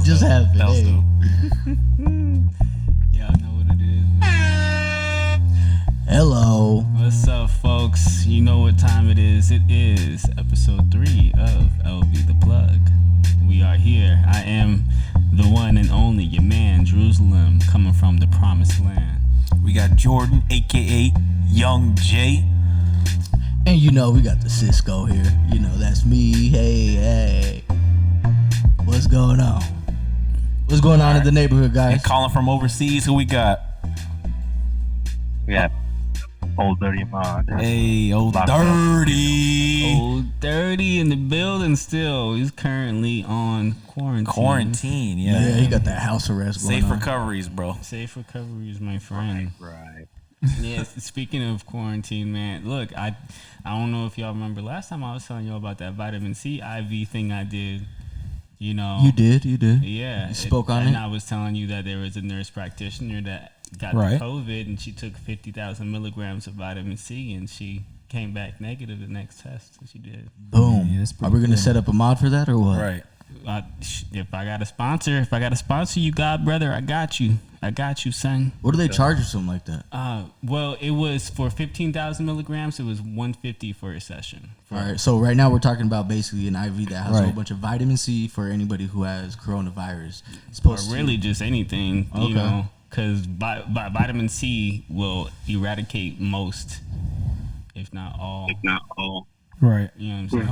just dope. happened. That was Hey. dope. Y'all know what it is, man. Hello. What's up, folks? You know what time it is. It is episode 3 of LV The Plug. We are here. I am the one and only, your man, Jerusalem, coming from the promised land. We got Jordan, a.k.a. Young J. And you know, we got the Cisco here. You know, that's me. Hey. What's going on? What's going on in the neighborhood, guys? And calling from overseas, who we got? We got Old Dirty Mod. Hey, Old Dirty. Old Dirty in the building still. He's currently on quarantine. Yeah, he got that house arrest going Safe on. recoveries, bro. Safe recoveries, my friend. Right. Yeah, speaking of quarantine, man, look, I don't know if y'all remember last time I was telling y'all about that vitamin C IV thing I did. You know, You did. yeah. You spoke on and it. I was telling you that there was a nurse practitioner that got Right. the COVID, and she took 50,000 milligrams of vitamin C, and she came back negative the next test that she did. Boom. Yeah, that's Are pretty we gonna good. set up a mod for that or what? Right. If I got a sponsor, you got, brother, I got you, son. What do they charge or something like that? Well, it was for 15,000 milligrams. It was $150 for a session. All right. So right now we're talking about basically an IV that has a Right. whole bunch of vitamin C for anybody who has coronavirus. It's Or supposed really just anything, Okay. you know, because vitamin C will eradicate most, if not all. Right. You know what I'm saying?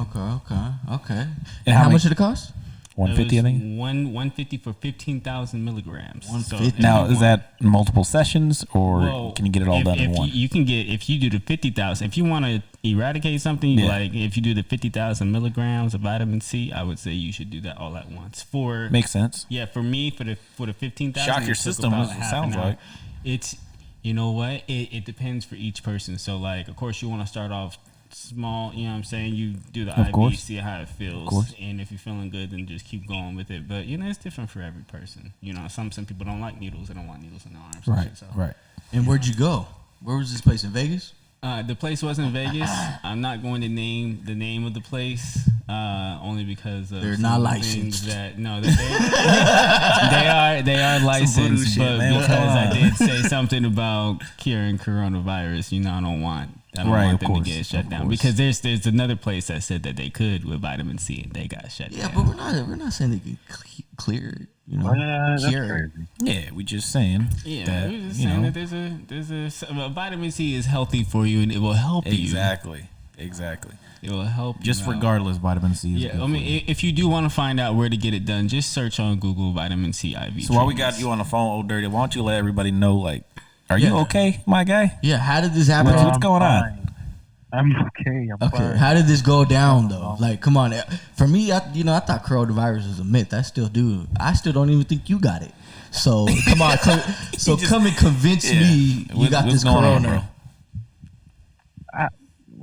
Okay. And how how much many- did it cost? 150, I think. $150 for 15,000 milligrams. 150. Now, is that multiple sessions, or Well, can you get it all done in one? You can get, if you do the 50,000, if you want to eradicate something, Yeah. like if you do the 50,000 milligrams of vitamin C, I would say you should do that all at once. Makes sense. Yeah, for me, for the 15,000, Shock your it took system, about is what it half sounds an hour. like. It's, you know what? It depends for each person. So, like, of course, you want to start off small. You know what I'm saying? You do the Of IV, course. see how it feels, course. and if you're feeling good, then just keep going with it. But you know, it's different for every person. You know, some people don't like needles; they don't want needles in their arms. and shit, so. Right. And where'd you go? Where was this place in Vegas? The place was in Vegas. I'm not going to name the name of the place, only because of They're some not of the licensed. things that no, they are licensed, shit, but man. What's because going I on? did say something about curing coronavirus, you know, I don't want Right, of them to course, get shut of down course. because there's another place that said that they could with vitamin C and they got shut Yeah, down. but we're not saying they can clear it. You know, That's cure it. crazy. Yeah, we just saying Yeah, that, we're just you saying know. that there's a vitamin C is healthy for you and it will help you. Exactly. It will help you. Just out. regardless, vitamin C is good Yeah, I for you. mean, if you do want to find out where to get it done, just search on Google vitamin C IV. So while we got you on the phone, Old Dirty, why don't you let everybody know, like, are you Yeah. okay, my guy? Yeah, how did this happen? What's going on? Fine. I'm okay. I'm Okay, fine. how did this go down though? Like, come on. For me, I thought coronavirus was a myth. I still do. I still don't even think you got it. So come on, come and convince me you got What's this going on, corona.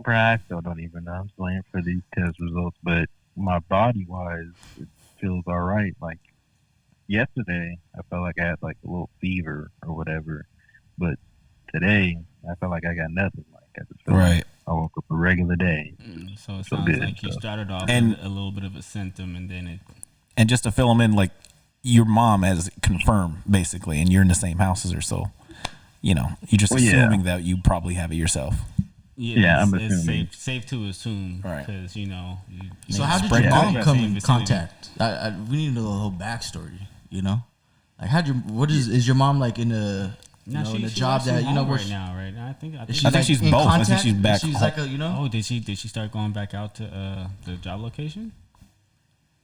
Bro, I still don't even know. I'm still waiting for these test results, but my body-wise, it feels all right. Like, yesterday, I felt like I had, like, a little fever or whatever, but today, I felt like I got nothing. Like, I just feel like I woke up a regular day. So it So sounds good, like you so. started off And- with a little bit of a symptom, and then it. And just to fill them in, like, your mom has confirmed, basically, and you're in the same house as her, so, you know, you're just Well, yeah. assuming that you probably have it yourself. Yeah, I'm it's assuming. safe to assume, Right. because you know. So how did Spread your it. mom Yeah. come Same in vicinity. contact? We need to know the whole backstory. You know, like what is your mom like in a No, in a she job works that from you know home where right now, right? I think. I think she's in both. I think contact? she's back She's home. like a Oh, did she start going back out to the job location?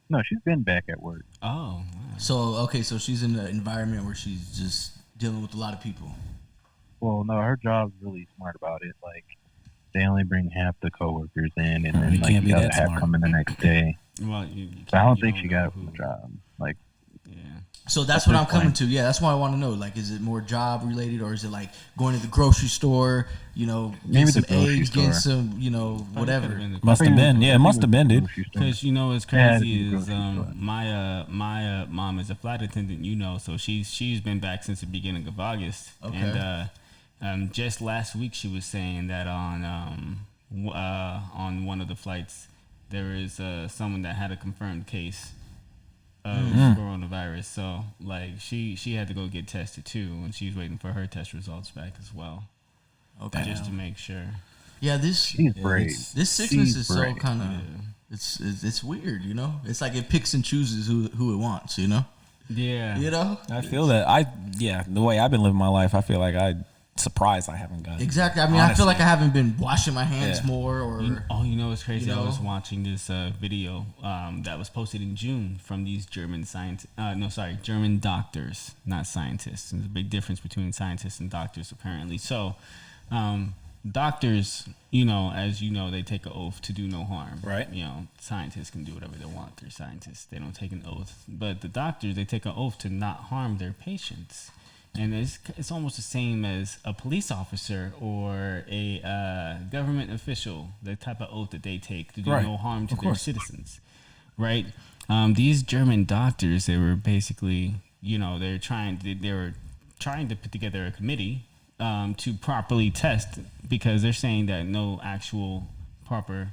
No, she's been back at work. Oh, wow. So she's in an environment where she's just dealing with a lot of people. Well, no, her job's really smart about it. Like, they only bring half the coworkers in, and You then like can't be the other that half smart. come in the next day. Well, you So I don't you think she got know it from the who- job. Like, Yeah. So that's At what this I'm coming point. to. Yeah, that's why I want to know. Like, is it more job related, or is it like going to the grocery store? You know, Maybe getting the some grocery eggs, getting store. some, you know, whatever. Must have been. Yeah, it must have been, dude. Because you know what's Yeah, crazy the is grocery store. my mom is a flight attendant, you know, so she's been back since the beginning of August. Okay. And just last week she was saying that on one of the flights there is someone that had a confirmed case of coronavirus. So like she had to go get tested too, and she's waiting for her test results back as well. Okay. Just to make sure. Yeah, She's brave. this sickness She's is so brave. kind of it's weird, you know. It's like it picks and chooses who it wants, you know. Yeah. You know. I feel that the way I've been living my life, I feel like I surprised I haven't gotten Exactly. I mean, honestly. I feel like I haven't been washing my hands more, or You know what's crazy? You know? I was watching this video that was posted in June from these German German doctors, not scientists. There's a big difference between scientists and doctors, apparently. So, doctors, you know, as you know, they take an oath to do no harm. Right. You know, scientists can do whatever they want. They're scientists. They don't take an oath. But the doctors, they take an oath to not harm their patients. And it's almost the same as a police officer or a government official, the type of oath that they take to do no harm to their citizens, right? These German doctors, they were basically, you know, they were trying to put together a committee to properly test, because they're saying that no actual proper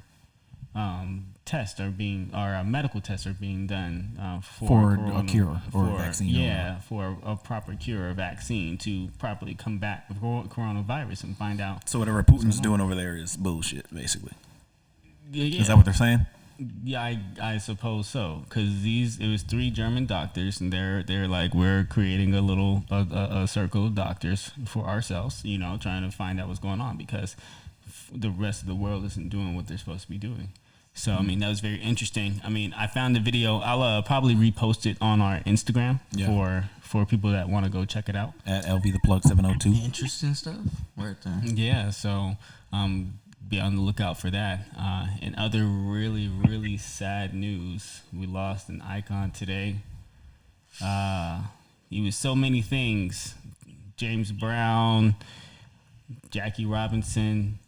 tests are being, or medical tests are being done for a cure or a vaccine. Yeah, for a proper cure or vaccine to properly combat coronavirus and find out. So whatever Putin's doing over there is bullshit, basically. Yeah. Is that what they're saying? Yeah, I suppose so. Because it was 3 German doctors, and they're like, we're creating a circle of doctors for ourselves, you know, trying to find out what's going on, because the rest of the world isn't doing what they're supposed to be doing. So, I mean, that was very interesting. I mean, I found the video. I'll probably repost it on our Instagram for people that want to go check it out. At LV the Plug 702. interesting stuff right there. Yeah, so be on the lookout for that. And other really, really sad news. We lost an icon today. He was so many things. James Brown, Jackie Robinson,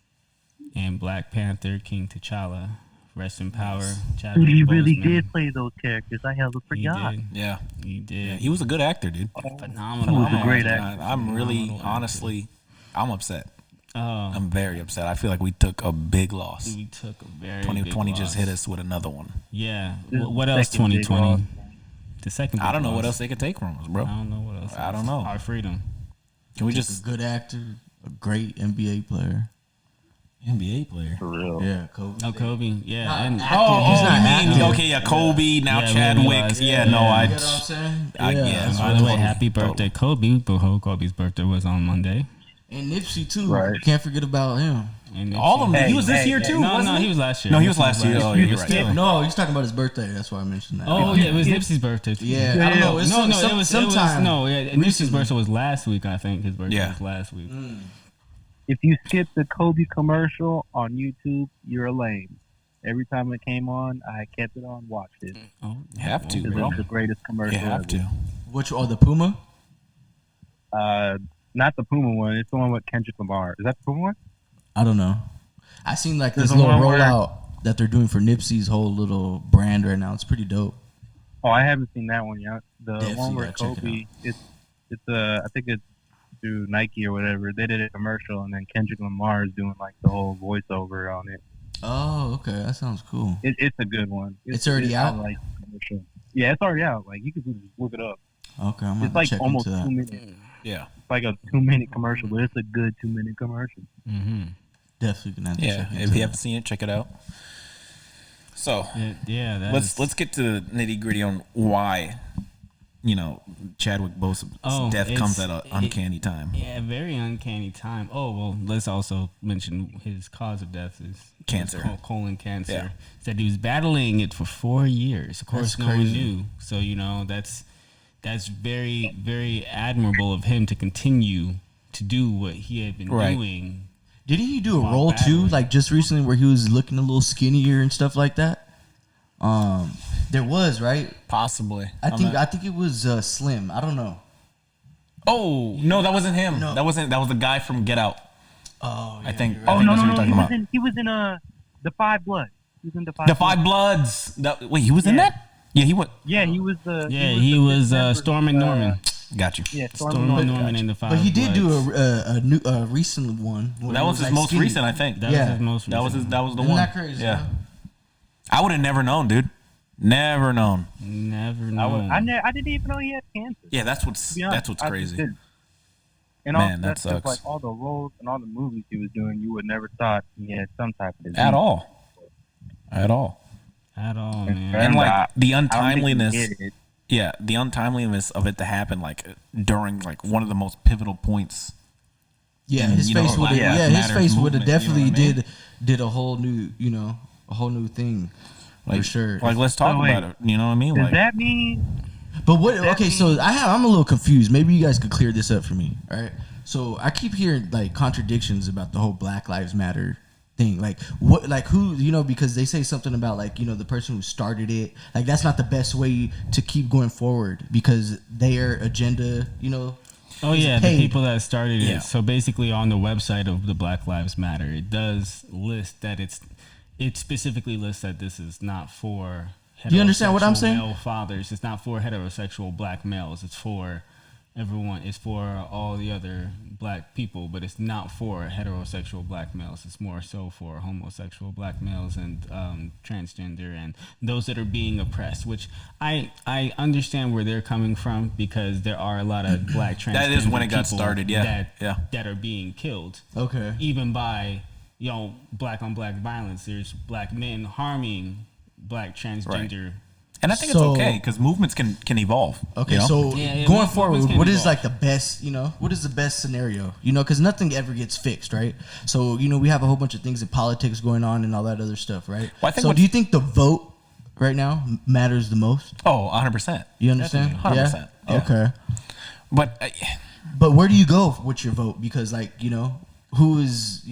and Black Panther King T'Challa. Rest in power. Chadwick He really Boseman. did play those characters. I hella forgot. Yeah. He did. Yeah, he was a good actor, dude. Phenomenal. He was a great actor. actor. I'm really, Phenomenal honestly, I'm upset. Oh, I'm very upset. I feel like we took a big loss. we took a very 2020 big just loss. hit us with another one. Yeah. This is What the else? second big 2020. loss. The second. I don't know big what loss. else they could take from us, bro. I don't know what else. I don't know. Our freedom. Can we A just good actor, a great NBA player. NBA player? For real. Yeah, Kobe. Oh, Kobe. Yeah. Not And acting. He's not acting. okay, yeah, Kobe, now Yeah, we Chadwick. realized- Yeah, yeah. no, You I You get what I'm saying? yeah. by the way, happy Totally. birthday, Kobe. Kobe's birthday was on Monday. And Nipsey too. Right. Can't forget about him. And all of them. Hey, he was this hey, year hey. too. No, wasn't he was last year. No, he was last year. Oh, yeah, you're right. Still. No, he's talking about his birthday. That's why I mentioned that. Oh, yeah, it was Nipsey's birthday. Too. Yeah, I don't know. It's No, some, it was sometime. Nipsey's recently. birthday was last week. I think his birthday Yeah. was last week. If you skip the Kobe commercial on YouTube, you're a lame. Every time it came on, I kept it on, watched it. Oh, You have to, Because bro. it's the greatest commercial You have ever. to. Which or the Puma? Not the Puma one. It's the one with Kendrick Lamar. Is that the Puma one? I don't know. I seen like There's this a little one where- rollout that they're doing for Nipsey's whole little brand right now. It's pretty dope. Oh, I haven't seen that one yet. The Definitely one where gotta check it Kobe, it's I think it's through Nike or whatever. They did a commercial, and then Kendrick Lamar is doing like the whole voiceover on it. Oh, okay. That sounds cool. It's a good one. It's already out? I like the commercial. Yeah, it's already out. Like you can just look it up. Okay, I'm It's gonna like check almost into 2 that. minutes. Yeah. It's like a 2-minute commercial, but it's a good 2-minute commercial. Mm-hmm. Definitely gonna have to Yeah. check into If you that. haven't seen it, check it out. So Yeah, that let's is- get to the nitty gritty on why, Chadwick Boseman's death comes at an uncanny time. Yeah, very uncanny time. Oh, well, let's also mention his cause of death is Cancer. Colon cancer. Yeah. Said he was battling it for 4 years. Of course, That's no one crazy. knew. So, that's very, very admirable of him to continue to do what he had been Right. doing. Didn't he do a While role too, battling. like just recently, where he was looking a little skinnier and stuff like that? There was, right? Possibly. I think it was Slim. I don't know. Oh no, that wasn't him. No. That wasn't. That was the guy from Get Out. Oh, I think. you're I right. think no, that's no, what no. you're talking about. He was in the Five Blood. He was in the Five. The Five Bloods. Wait, he was in Yeah. that? Yeah, he was. Yeah, he was the. Yeah, he was the Storm and Norman. Got you. Yeah, Storm and Norman in the Five But he did do Bloods. a new recent one. when That he was his like, most skinny. recent, I think. That Yeah. was his most That was recent. the Isn't one. that crazy? Yeah. huh? I would have never known, dude. Never known. Never I known. I didn't even know he had cancer. Yeah, that's what's To be honest, I just crazy. didn't. And Man, all that that stuff, sucks. like all the roles and all the movies he was doing, you would never thought he had some type of disease. At all. At all, man. And like the I don't think he untimeliness. did it. Yeah, the untimeliness of it to happen like during like one of the most pivotal points. Yeah, And, his you know, face would Black have. Lives Yeah, his Matter face would have movement, you know definitely what I mean? did a whole new, a whole new thing Like, for sure. Like, let's talk So wait, about it. You know what I mean? Does Like, that mean But what? that Okay, so mean- I'm a little confused. Maybe you guys could clear this up for me. All right. So I keep hearing like contradictions about the whole Black Lives Matter thing. Like what? Like who? Because they say something about like the person who started it. Like that's not the best way to keep going forward because their agenda. Oh is yeah, paid. the people that started it. Yeah. So basically, on the website of the Black Lives Matter, it does list that it specifically lists that this is not for. Do you understand what I'm heterosexual saying? Male fathers. It's not for heterosexual black males. It's for everyone. It's for all the other black people, but it's not for heterosexual black males. It's more so for homosexual black males and transgender and those that are being oppressed. Which I understand where they're coming from because there are a lot of black transgender That is when it got people started, yeah. Yeah. that are being killed Okay. even by black on black violence. There's black men harming black transgender. and I think So- it's okay because movements can evolve. Okay, you know? so Yeah, going movements forward, can what is evolve. like the best, what is the best scenario? Because nothing ever gets fixed, right? So, we have a whole bunch of things in politics going on and all that other stuff, right? Well, I think so what's- do you think the vote right now matters the most? Oh, 100%. You understand? 100%. Yeah? Yeah. Okay. But But where do you go with your vote? Because who is,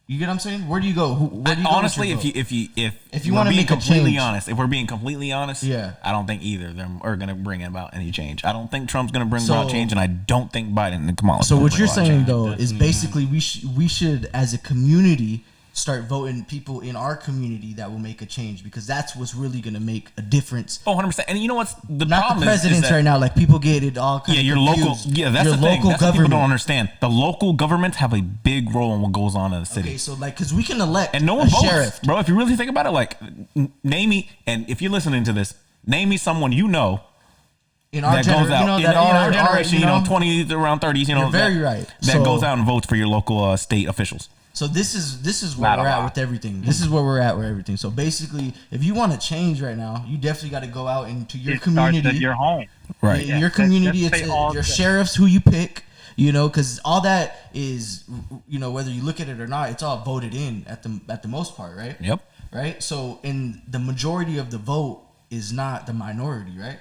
you get what I'm saying? Where do you go? Where do you go honestly, with your vote? if you we're wanna being make a completely change. honest, if we're being completely honest, Yeah. I don't think either of them are going to bring about any change. I don't think Trump's going to bring So- about change, and I don't think Biden and Kamala. So gonna what bring you're about saying change. though is Definitely basically we should as a community start voting people in our community that will make a change because that's what's really going to make a difference. Oh, 100%. And you know what's the Not problem the is presidents that, right now. Like people get it all kind Yeah, of your confused. local. Yeah, that's Your the thing. local That's what people don't government. understand. The local governments have a big role in what goes on in the city. Okay, so like because we can elect And no one a votes, sheriff. bro. If you really think about it, like, name me, and if you're listening to this, name me someone you know In our that goes out that in are our generation, are, 20s around 30s, You're very right. that So- goes out and votes for your local state officials. So this is where Not a we're at lot. with everything. This is where we're at with everything. So basically, if you want to change right now, you definitely got to go out into your it starts community. at your home? Right. In your community, Let's it's say all your the- sheriffs who you pick. Because all that is, whether you look at it or not, it's all voted in at the most part, right? Yep. Right. So, in the majority of the vote is not the minority, right?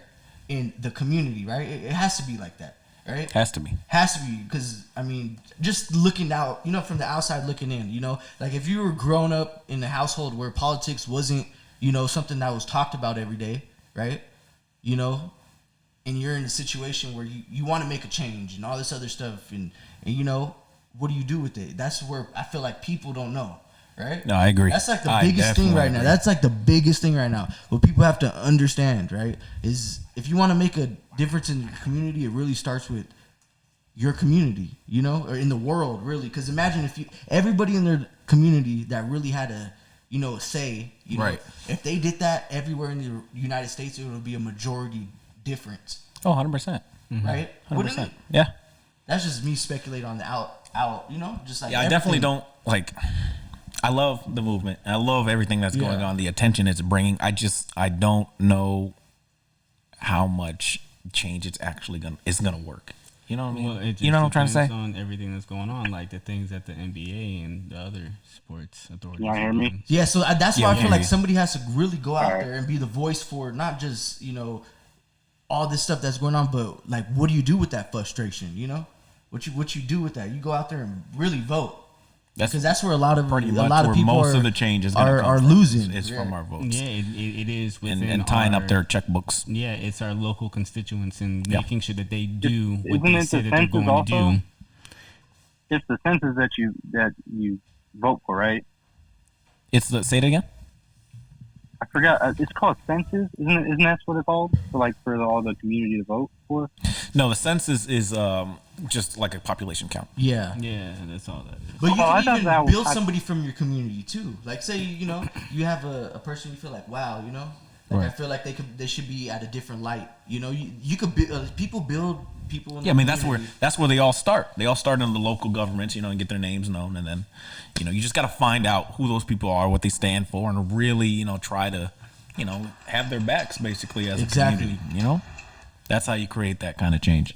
In the community, right? It has to be like that, right? Has to be. Has to be because just looking out, from the outside looking in, like if you were grown up in a household where politics wasn't, something that was talked about every day, right? And you're in a situation where you want to make a change and all this other stuff, and what do you do with it? That's where I feel like people don't know, right? No, I agree. That's like the I biggest thing definitely right now. agree. That's like the biggest thing right now. What people have to understand, right, is if you want to make a difference in your community, it really starts with your community, or in the world, really. Because imagine if everybody in their community that really had a, say, Right. if they did that everywhere in the United States, it would be a majority difference, Oh, 100%. right? Wouldn't 100%. it? Yeah. That's just me speculating on the out, just like Yeah, I definitely everything. don't like. I love the movement. I love everything that's going Yeah. on. The attention it's bringing. I don't know how much change it's actually gonna work. You know what I mean? Well, it just You know what I'm trying to say? depends on everything that's going on, like the things that the NBA and the other sports authorities. Y'all hear are me? doing. Yeah, so that's Yeah, why I we feel hear like you. somebody has to really go out Alright. there and be the voice for not just all this stuff that's going on, but like what do you do with that frustration? What you do with that? You go out there and really vote because that's where a lot of Pretty much people most are, of the change is gonna come are from. losing. It's from our votes Yeah, it is within and tying our, up their checkbooks. Yeah, it's our local constituents and Yeah. making sure that they do what Isn't they it say the that they're census going to also? do. It's the census that you vote for, right? Say it again. I forgot. It's called census, isn't that what it's called? For all the community to vote for. No, the census is just like a population count. Yeah, Yeah, that's all that is. but you Oh, I can thought even that was- build somebody from your community too. Like say you have a person you feel like wow, Like I Right. feel like they should be at a different light. You know, you could people build people. In Yeah, the I mean community. that's where they all start. They all start in the local governments, you know, and get their names known, and then, you know, you just got to find out who those people are, what they stand for, and really, you know, try to, you know, have their backs basically as a community. You know, that's how you create that kind of change.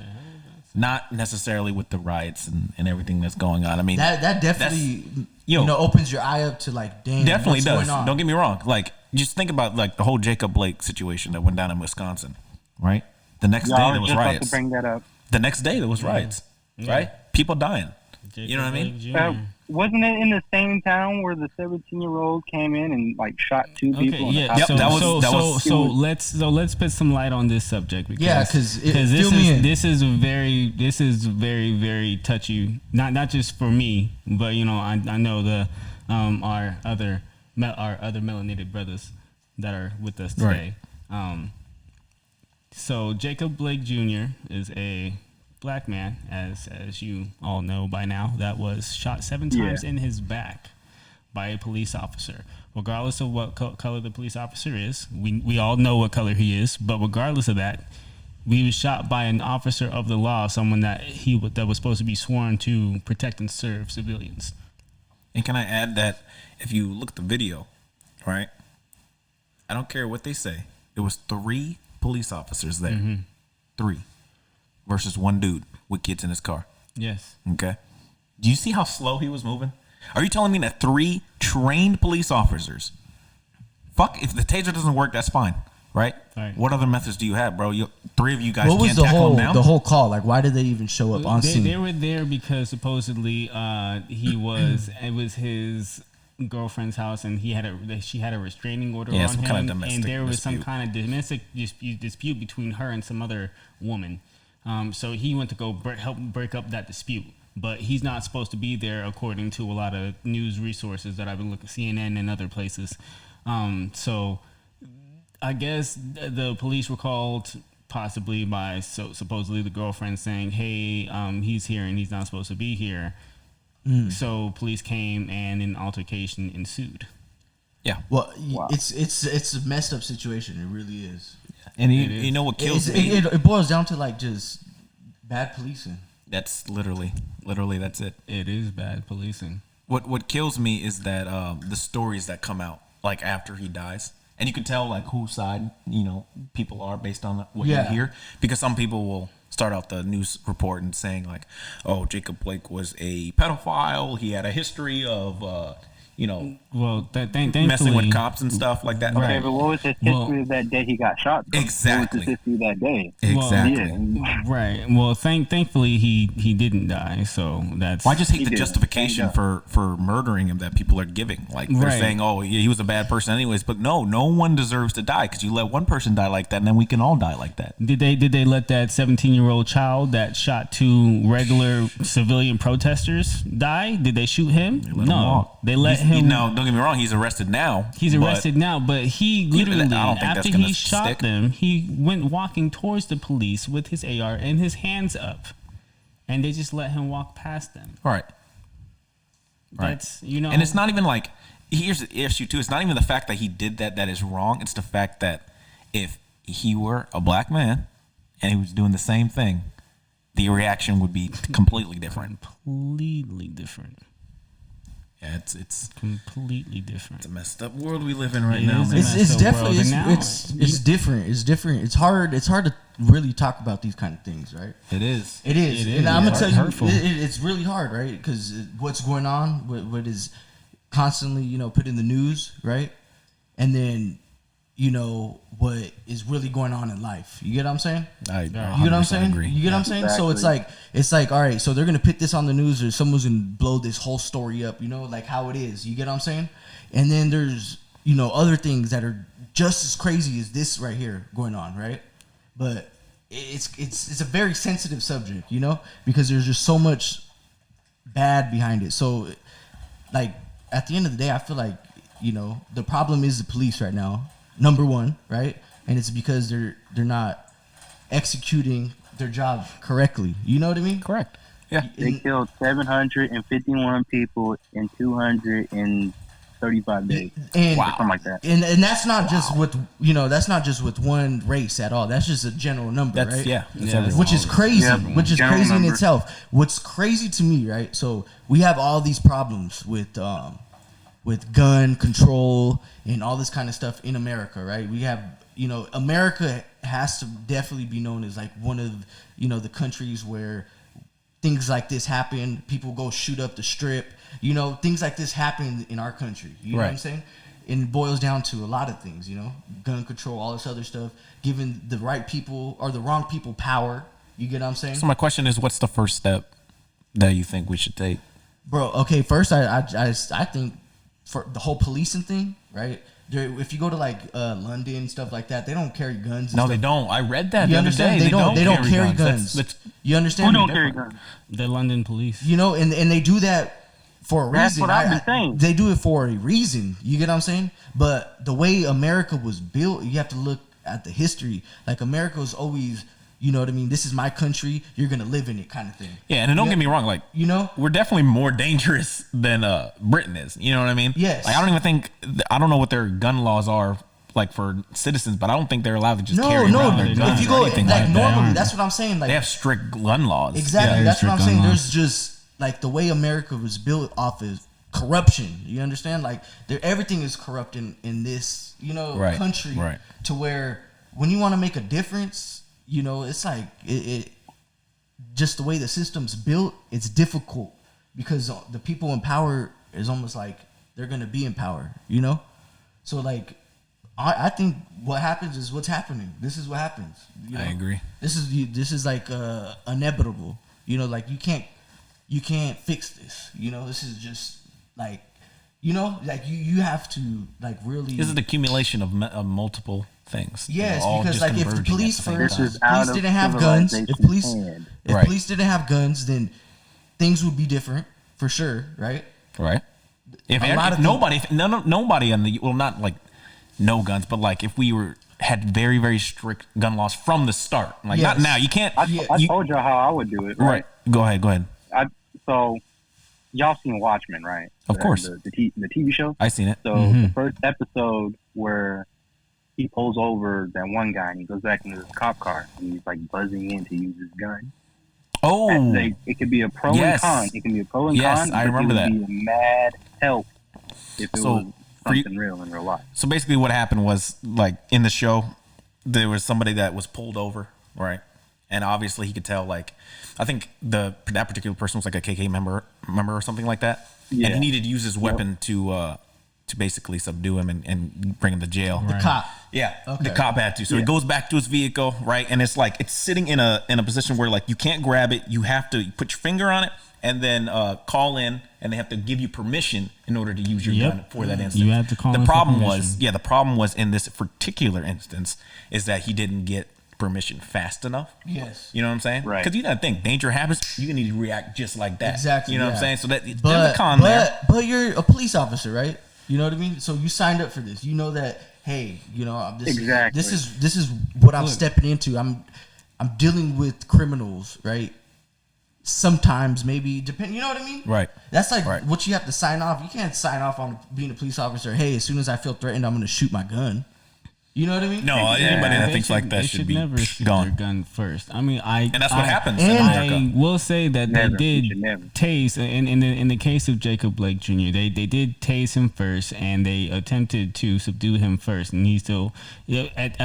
Not necessarily with the riots and everything that's going on. I mean, that definitely yo, you know opens your eye up to like, damn, definitely what's does. going on? Don't get me wrong. Like, just think about like the whole Jacob Blake situation that went down in Wisconsin, right? The next day I there was was just about to riots. bring that up. The next day there was riots, right? People dying. You know what I mean? Wasn't it in the same town where the 17-year-old came in and like shot two Okay, people? yeah. Yep, So, that was- so let's put some light on this subject because Yeah, 'cause this is very very touchy. Not just for me, but you know I know the our other melanated brothers that are with us today. So Jacob Blake Jr. is a black man, as you all know by now, that was shot 7 times in his back by a police officer. Regardless of what color the police officer is, we all know what color he is, but regardless of that, he was shot by an officer of the law, someone that that was supposed to be sworn to protect and serve civilians. And can I add that if you look at the video, right? I don't care what they say. There was 3 police officers there. 3 versus 1 dude with kids in his car. Yes. Okay. Do you see how slow he was moving? Are you telling me that 3 trained police officers? Fuck, if the taser doesn't work, that's fine, right? Right. What other methods do you have, bro? 3 of you guys What was can't the tackle whole him down? the whole call? Like, why did they even show up on scene? They were there because supposedly it was his girlfriend's house and she had a restraining order on some him, kind of domestic and there was dispute. some kind of domestic dispute between her and some other woman. So he went to go help break up that dispute, but he's not supposed to be there according to a lot of news resources that I've been looking, CNN and other places. So I guess the police were called possibly by supposedly the girlfriend saying, "Hey, he's here and he's not supposed to be here." So police came and an altercation ensued. Yeah. Well, it's a messed up situation. It really is. And you know what kills me? It boils down to like just bad policing. That's literally that's it. It is bad policing. What kills me is that the stories that come out like after he dies, and you can tell like whose side people are based on what you hear, because some people will start out the news report and saying like, oh, Jacob Blake was a pedophile, he had a history of messing with cops and stuff like that. Okay, but what was his history of that day he got shot? Exactly. What was his history that day? Exactly. Right. Well, thankfully he didn't die. So that's. Well, I just hate the justification for murdering him that people are giving. Like they're saying, oh, yeah, he was a bad person anyways. But no one deserves to die, because you let one person die like that, and then we can all die like that. Did they let that 17-year-old child that shot 2 regular civilian protesters die? Did they shoot him? They let him walk. They let him. No, don't get me wrong. He's arrested now. He's arrested now, but he literally, I don't think after that's gonna he shot stick. them, he went walking towards the police with his AR and his hands up, and they just let him walk past them. Right. That's and it's not even like, here's the issue too. It's not even the fact that he did that is wrong. It's the fact that if he were a black man and he was doing the same thing, the reaction would be completely different. Completely different. Yeah, it's completely different. It's a messed up world we live in right now, man. It's definitely it's different. It's different. It's hard to really talk about these kind of things, right? It is. And I'm gonna tell you, it's really hard, right? Because what's going on, what is constantly put in the news, right? And then what is really going on in life. You get what I'm saying? I you get what I'm saying? agree. You get what I'm saying? So it's like, all right, so they're gonna put this on the news, or someone's gonna blow this whole story up, like how it is. You get what I'm saying? And then there's other things that are just as crazy as this right here going on, right? But it's a very sensitive subject, because there's just so much bad behind it. So like at the end of the day, I feel like the problem is the police right now. Number one, right? And it's because they're not executing their job correctly. You know what I mean? Correct. Yeah. They killed 751 people and 200 and 35 days. And Or something like that. And that's not just with that's not just with one race at all. That's just a general number, That's right? everyone. Which is crazy. Yeah, which is general crazy in number. itself. What's crazy to me, right? So we have all these problems with gun control and all this kind of stuff in America, right? We have, America has to definitely be known as like one of, the countries where things like this happen. People go shoot up the strip. Things like this happen in our country. You know what I'm saying? And it boils down to a lot of things, gun control, all this other stuff, giving the right people or the wrong people power. You get what I'm saying? So my question is, what's the first step that you think we should take? Bro, okay, first I think for the whole policing thing, right? If you go to like London, stuff like that, they don't carry guns. No, they don't. I read that. You the understand? Other day. They don't carry guns. That's you understand? Who don't carry guns? The London police. And they do that for a reason. That's what I've been saying. They do it for a reason. You get what I'm saying? But the way America was built, you have to look at the history. Like America was always, you know what I mean? This is my country. You're gonna live in it, kind of thing. Yeah, and don't get me wrong. Like, we're definitely more dangerous than Britain is. You know what I mean? Yes. Like, I don't know what their gun laws are like for citizens, but I don't think they're allowed to just carry no. around their guns. If you go or anything like like normally, that. that's what I'm saying. Like they have strict gun laws. exactly. Yeah, That's what I'm strict saying. gun There's just like the way America was built off of corruption. You understand? Like everything is corrupt in this, country. Right. To where when you want to make a difference, it's like it just the way the system's built, it's difficult because the people in power is almost like they're gonna be in power, So like, I think what happens is what's happening. This is what happens. I agree. This is like inevitable. Like you can't fix this. This is just like, like you have to like really. This is the accumulation of multiple things. Yes, all because just like if the converging police at the same first, time. This is out police of didn't have guns. If civilization's hand. police didn't have guns, then things would be different for sure, right? Right. If A lot of nobody on the not like no guns, but like if we had very, very strict gun laws from the start, like Yes. not now, you can't. I told y'all how I would do it, right? Go ahead. So y'all seen Watchmen, right? Of course. The TV show. I seen it. So the first episode where he pulls over that one guy and he goes back into his cop car and he's like buzzing in to use his gun. Oh, And it could be a pro and con. It can be a pro and con. I remember but that. it would be a mad help if it So, was something real in real life. So basically, what happened was, like in the show, there was somebody that was pulled over, right? And obviously, he could tell. Like, I think that particular person was like a KK member or something like that. Yeah. And he needed to use his weapon to basically subdue him and bring him to jail. The cop. Yeah, Okay. the cop had to. So he goes back to his vehicle, right? And it's like it's sitting in a position where like you can't grab it. You have to put your finger on it and then call in, and they have to give you permission in order to use your gun for that instance. You have to call in The for problem permission. the problem was in this particular instance is that he didn't get permission fast enough. Yes. You know what I'm saying? Right. Because you gotta think, danger happens, you need to react just like that. Exactly, You know what yeah. I'm saying? So that there's a con there. But you're a police officer, right? You know what I mean? So you signed up for this. You know that, hey, Exactly. this is what I'm stepping into. I'm dealing with criminals, right? Sometimes maybe depend. You know what I mean? Right. That's like Right. what you have to sign off. You can't sign off on being a police officer. Hey, as soon as I feel threatened, I'm going to shoot my gun. You know what I mean? No, anybody that They thinks like that should be never shoot gone. their gun first. I mean, and And that's what happens in and America. I will say that Never. they You did should never. tase in the case of Jacob Blake Jr. They did tase him first, and they attempted to subdue him first, and he still at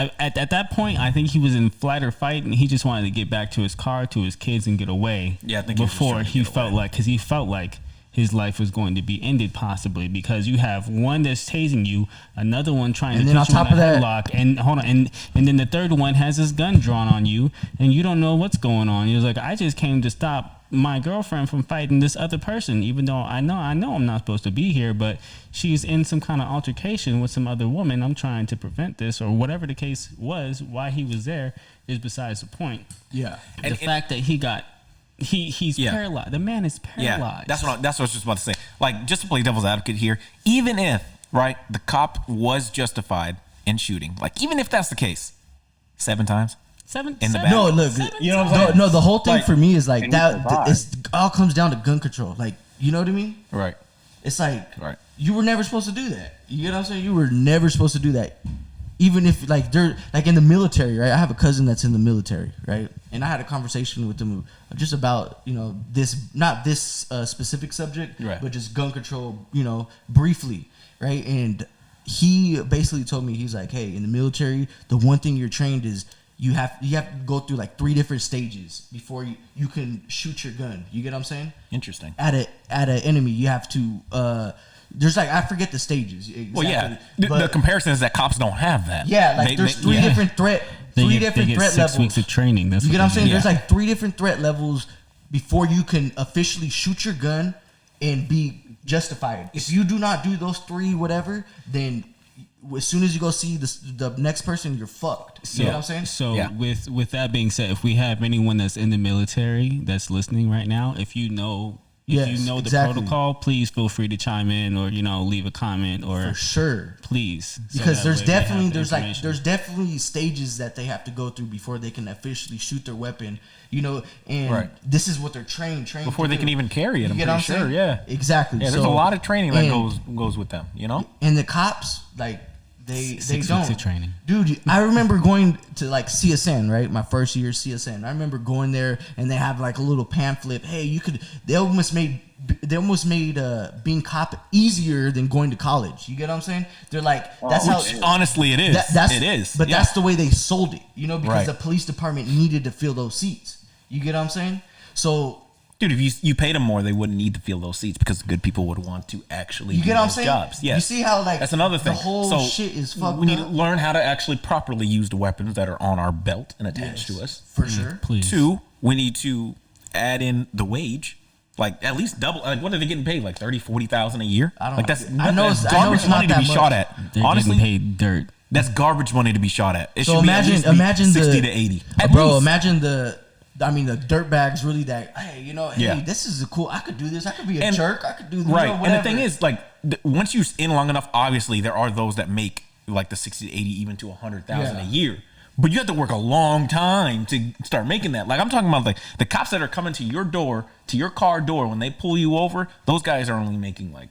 that point I think he was in flight or fight, and he just wanted to get back to his car, to his kids, and get away. Yeah, I think he was just before trying to he get felt away. like because he felt like his life was going to be ended possibly because you have one that's tasing you, another one trying And to then put you on in a top of that- headlock, and hold on, and then the third one has his gun drawn on you, and you don't know what's going on. He was like, I just came to stop my girlfriend from fighting this other person, even though I know I'm not supposed to be here, but she's in some kind of altercation with some other woman. I'm trying to prevent this, or whatever the case was. Why he was there is besides the point. Yeah. The fact that he's Yeah. paralyzed. The man is paralyzed. Yeah, that's what I was just about to say. Like, just to play devil's advocate here, even if the cop was justified in shooting, like even if that's the case, 7 times. Seven In the seven- back. No, look, seven you know what I'm saying? no. The whole thing Like- for me is like And he that. survived. It all comes down to gun control. Like, you know what I mean? Right. It's like Right. you were never supposed to do that. You get what I'm saying? You were never supposed to do that. Even if like they're like in the military, right? I have a cousin that's in the military, right? And I had a conversation with them just about this, not this specific subject, right, but just gun control, briefly, right? And he basically told me, he's like, hey, in the military, the one thing you're trained is you have to go through like 3 different stages before you can shoot your gun. You get what I'm saying? Interesting. At an enemy, you have to. There's like, I forget the stages. Exactly. Well, yeah. The comparison is that cops don't have that. Yeah, like there's three different threat levels. 6 weeks of training. That's you get what I'm saying? Yeah. There's like 3 different threat levels before you can officially shoot your gun and be justified. If you do not do those 3 whatever, then as soon as you go see the next person, you're fucked. You know what I'm saying? So with that being said, if we have anyone that's in the military that's listening right now, if you know the protocol, please feel free to chime in or leave a comment or for sure, please, because there's definitely stages that they have to go through before they can officially shoot their weapon, and this is what they're trained before they can even carry it. I'm pretty sure, exactly. Yeah, there's a lot of training that goes with them, And the cops, like they 6 don't weeks of training, dude. I remember going to like CSN, right? My first year CSN. I remember going there and they have like a little pamphlet. Hey, they almost made being cop easier than going to college. You get what I'm saying? They're like, that's how. Honestly, it is. It is. But that's the way they sold it, because the police department needed to fill those seats. You get what I'm saying? So. Dude, if you paid them more, they wouldn't need to fill those seats because good people would want to actually do those jobs. Yes. You see how that's another thing. The whole shit is fucked up. We need to learn how to actually properly use the weapons that are on our belt and attached to us. For sure. Please. 2, we need to add in the wage. Like at least double. Like what are they getting paid? Like 30,000-40,000 a year? I don't like know. that's garbage money to be shot at. They're Honestly, getting paid dirt. that's garbage money to be shot at. It So should imagine be at least 60 to 80. Imagine the dirt bags really that, hey, this is cool. I could do this. I could be a jerk. I could do this. Right. Whatever. And the thing is, like, once you're in long enough, obviously there are those that make like the 60 to 80, even to 100,000 a year. But you have to work a long time to start making that. Like I'm talking about like the cops that are coming to your door, to your car door when they pull you over, those guys are only making like,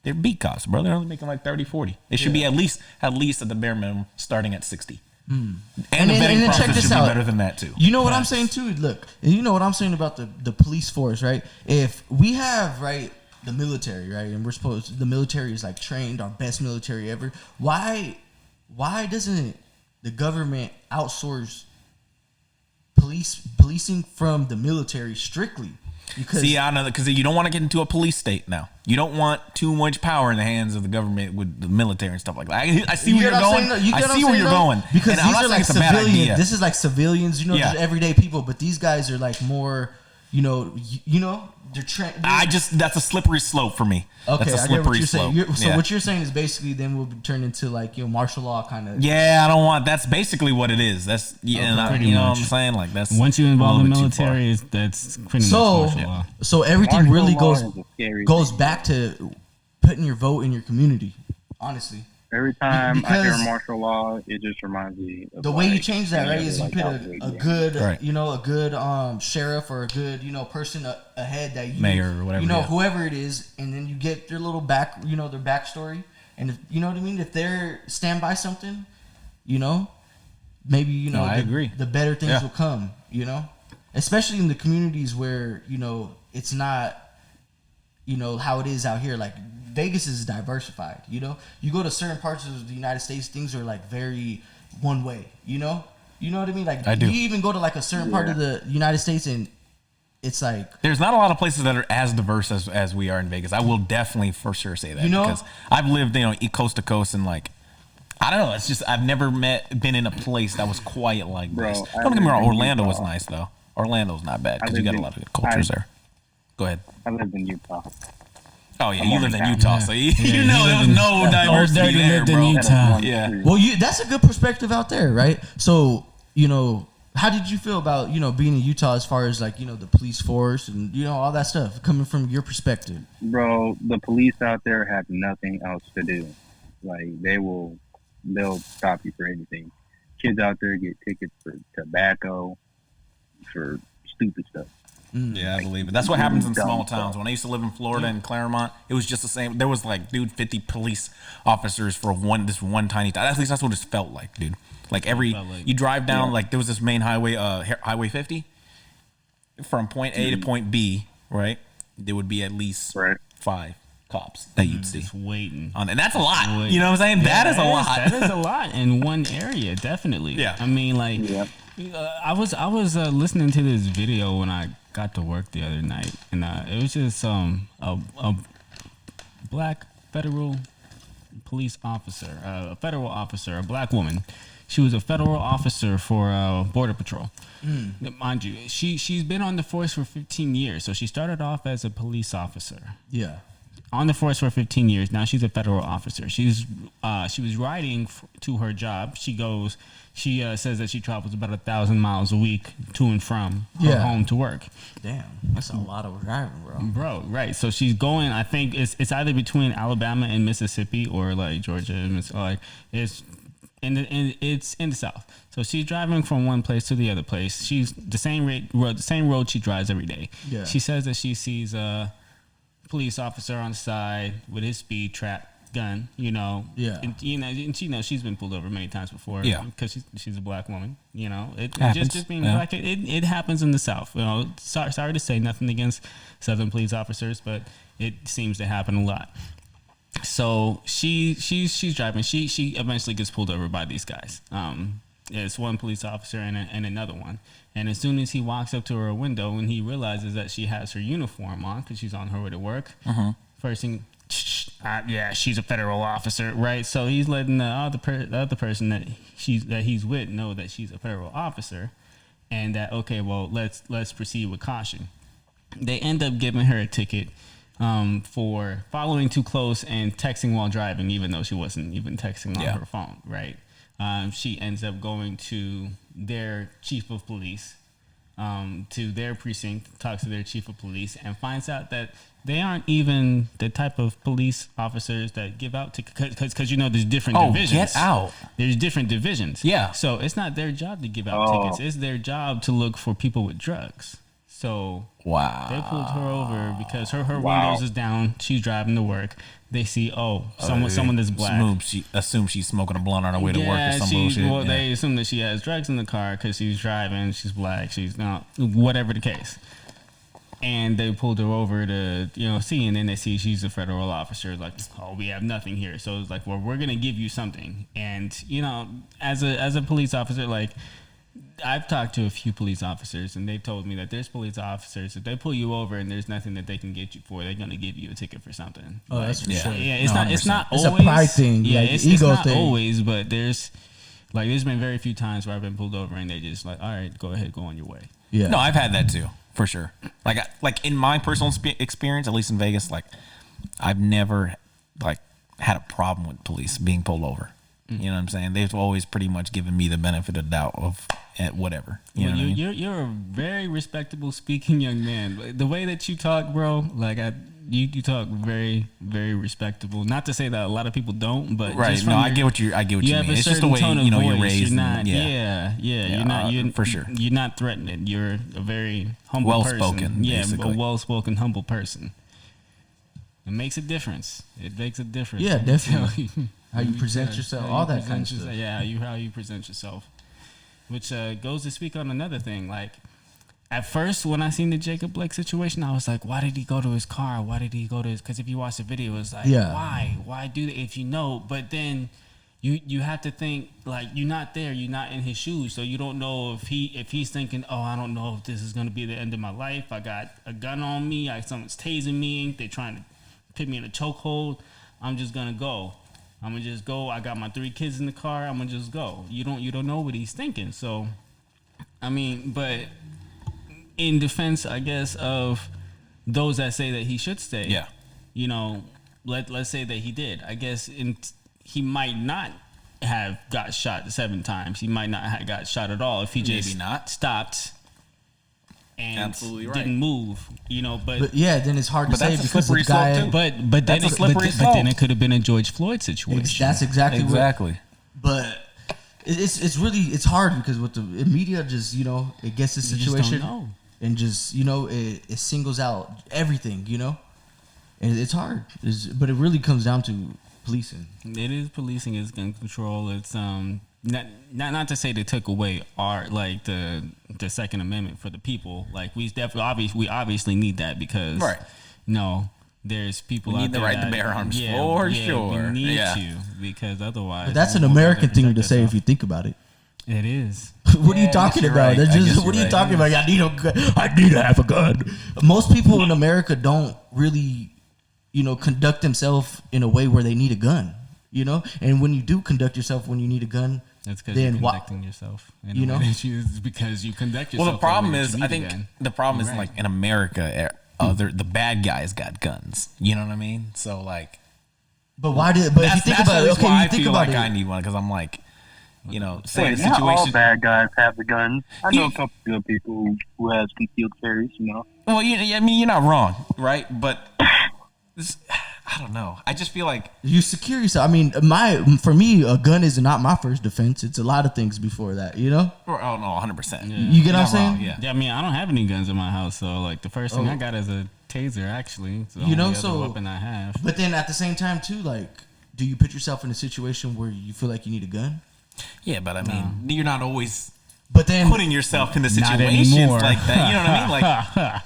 they're beat cops, bro. They're only making like 30, 40. It should be at least at the bare minimum starting at 60. And the vetting process should be better than that too. You know what I'm saying too? Look, you know what I'm saying about the police force, right? If we have the military, right, and the military is like trained, our best military ever. Why doesn't the government outsource policing from the military strictly? Because I know because you don't want to get into a police state now. You don't want too much power in the hands of the government with the military and stuff like that. I see where you're going. I see where you're going. Because these are like civilians. This is like civilians, just Yeah. everyday people. But these guys are like more, they're trained. That's a slippery slope for me. Okay, that's a I get what slippery you're saying. slope. So what you're saying is basically then we'll be turned into like martial law kind of. Yeah, I don't want. That's basically what it is. That's pretty what I'm saying. Like that's once you involve the military, that's pretty much martial law. So everything Martial really law is a scary goes thing. back to putting your vote in your community. Honestly, Every time I hear Because- martial law, it just reminds me of the way you like, change that, right, any is you other, put like, a outbreak, good, Right. a good sheriff or a good, person ahead that you, Mayor or whatever, yeah. whoever it is, and then you get their little their backstory, and if, you know what I mean. If they're stand by something, maybe No, I agree. the better things Yeah. will come. Especially in the communities where it's not, how it is out here. Like Vegas is diversified. You go to certain parts of the United States, things are like very one way. You know what I mean? Like I do. you even go to like a certain part of the United States and it's like There's not a lot of places that are as diverse as we are in Vegas. I will definitely for sure say that because I've lived coast to coast and like I don't know. It's just I've never been in a place that was quiet like Bro, this. I Don't get me wrong. lived in Orlando was Utah. nice though. Orlando's not bad because I you got a lived lot of in- good cultures there. Go ahead. I lived in Utah. Oh yeah, I'm you on lived in the Utah, town. so Yeah, you he know there was lived in- no diversity Dirty there, lived in bro. Utah. Yeah. well, that's a good perspective out there, right? So how did you feel about being in Utah as far as like the police force and all that stuff coming from your perspective? Bro, the police out there have nothing else to do. Like they'll stop you for anything. Kids out there get tickets for tobacco, for stupid stuff. Yeah, I believe it. That's what happens in dumb small stuff. towns. When I used to live in Florida and Claremont, it was just the same. There was like, dude, 50 police officers for this one tiny town. At least that's what it felt like, dude. Like you drive down, like there was this main highway, Highway 50, from point A to point B, right? There would be at least 5 cops that you'd see. Just waiting. And that's a lot. You know what I'm saying? That is a lot. That is a lot in one area, definitely. Yeah. I mean, like, I was listening to this video when I got to work the other night, and it was just a black federal police officer, a federal officer, a black woman. She was a federal officer for Border Patrol. Mind you, she's been on the force for 15 years. So she started off as a police officer. Yeah. On the force for 15 years. Now she's a federal officer. She was riding to her job. She says that she travels about 1,000 miles a week to and from her home to work. Damn, that's a lot of driving, bro. Right. So she's going. I think it's either between Alabama and Mississippi or like Georgia and like it's in the South. So she's driving from one place to the other place. She's the same road she drives every day. Yeah. She says that she sees a police officer on the side with his speed trap gun, Yeah. and she knows she's been pulled over many times before, because she's a black woman, it just being black, it happens in the South, sorry to say, nothing against Southern police officers, but it seems to happen a lot. So she's driving, she eventually gets pulled over by these guys. It's one police officer and another one. And as soon as he walks up to her window and he realizes that she has her uniform on because she's on her way to work, first thing, she's a federal officer, right? So he's letting the other person that he's with know that she's a federal officer, and that let's proceed with caution. They end up giving her a ticket for following too close and texting while driving, even though she wasn't even texting on her phone, right? She ends up going to their chief of police, to their precinct, talks to their chief of police, and finds out that they aren't even the type of police officers that give out tickets, because there's different divisions. Get out. There's different divisions. Yeah. So it's not their job to give out tickets. It's their job to look for people with drugs. So they pulled her over because her windows is down. She's driving to work. They see someone that's black. She assumes she's smoking a blunt on her way to work or some bullshit. Well, they assume that she has drugs in the car because she's driving. She's black. She's not, whatever the case. And they pulled her over to see, and then they see she's a federal officer. Like, we have nothing here. So it's like, well, we're gonna give you something. And as a police officer, like, I've talked to a few police officers, and they've told me that there's police officers, if they pull you over and there's nothing that they can get you for, they're gonna give you a ticket for something. Oh, that's for sure. Yeah, it's not always. It's a pride thing. Yeah, like it's ego not thing. always, but there's been very few times where I've been pulled over and they just like, all right, go ahead, go on your way. Yeah. No, I've had that too, for sure. Like in my personal experience, at least in Vegas, like I've never had a problem with police being pulled over. You know what I'm saying? They've always pretty much given me the benefit of doubt of whatever. You know what I mean? You're a very respectable speaking young man. The way that you talk, bro, you talk very, very respectable. Not to say that a lot of people don't, but right. No, I get what you mean. It's just the way you're raised. You're not, you're for sure. You're not threatening. You're a very humble well-spoken, person. basically. A well-spoken, humble person. It makes a difference. Yeah, definitely. How you present yourself, all that kind of stuff. Yeah, how you present yourself. Which goes to speak on another thing. Like, at first, when I seen the Jacob Blake situation, I was like, why did he go to his car? Why did he go to his... Because if you watch the video, it's like, why? Why do that if you know? But then you have to think, like, you're not there. You're not in his shoes. So you don't know if he's thinking, I don't know if this is going to be the end of my life. I got a gun on me. Someone's tasing me. They're trying to put me in a chokehold. I'm just going to go. I'm gonna just go. I got my 3 kids in the car. I'm gonna just go. You don't know what he's thinking. So, I mean, but in defense, I guess, of those that say that he should stay. Yeah. Let's say that he did. I guess he might not have got shot 7 times. He might not have got shot at all if he just stopped and didn't move, but yeah, then it's hard to say because the guy. But then it could have been a George Floyd situation. That's exactly. But it's hard because with the media, just it gets the situation. and just, you know, it singles out everything, you know, and it's hard. But it really comes down to policing. It is policing. It's gun control. It's not to say they took away our like the Second Amendment for the people. Like we obviously need that because there's people we out need the there right that, to bear arms for sure. We need to because otherwise. But that's an American thing to say if you think about it. It is. What are you talking about? Right. What are you talking about? I need to have a gun. Most people in America don't really, you know, conduct themselves in a way where they need a gun. You know, and when you do conduct yourself when you need a gun, that's because you're conducting yourself. You know, it's because you conduct yourself. Well, the problem is, I think the problem is like in America, the bad guys got guns. You know what I mean? So like, but why did? But if you think about it, okay, why you think about it. I need one because I'm like, you know, say Wait, the not situation. all bad guys have the guns. I know a couple of people who have concealed carries. You know. Well, I mean, you're not wrong, right? But I don't know. I just feel like you secure yourself. I mean, for me, a gun is not my first defense. It's a lot of things before that. You know. Oh no, 100%. Yeah. You get what I'm saying? Yeah. I mean, I don't have any guns in my house, so like the first thing I got is a taser. Actually, it's the you know, only so other weapon I have. But then at the same time, too, like, do you put yourself in a situation where you feel like you need a gun? Yeah, but I mean, you're not always But then putting yourself in the Not situations anymore. like that. You know what I mean? Like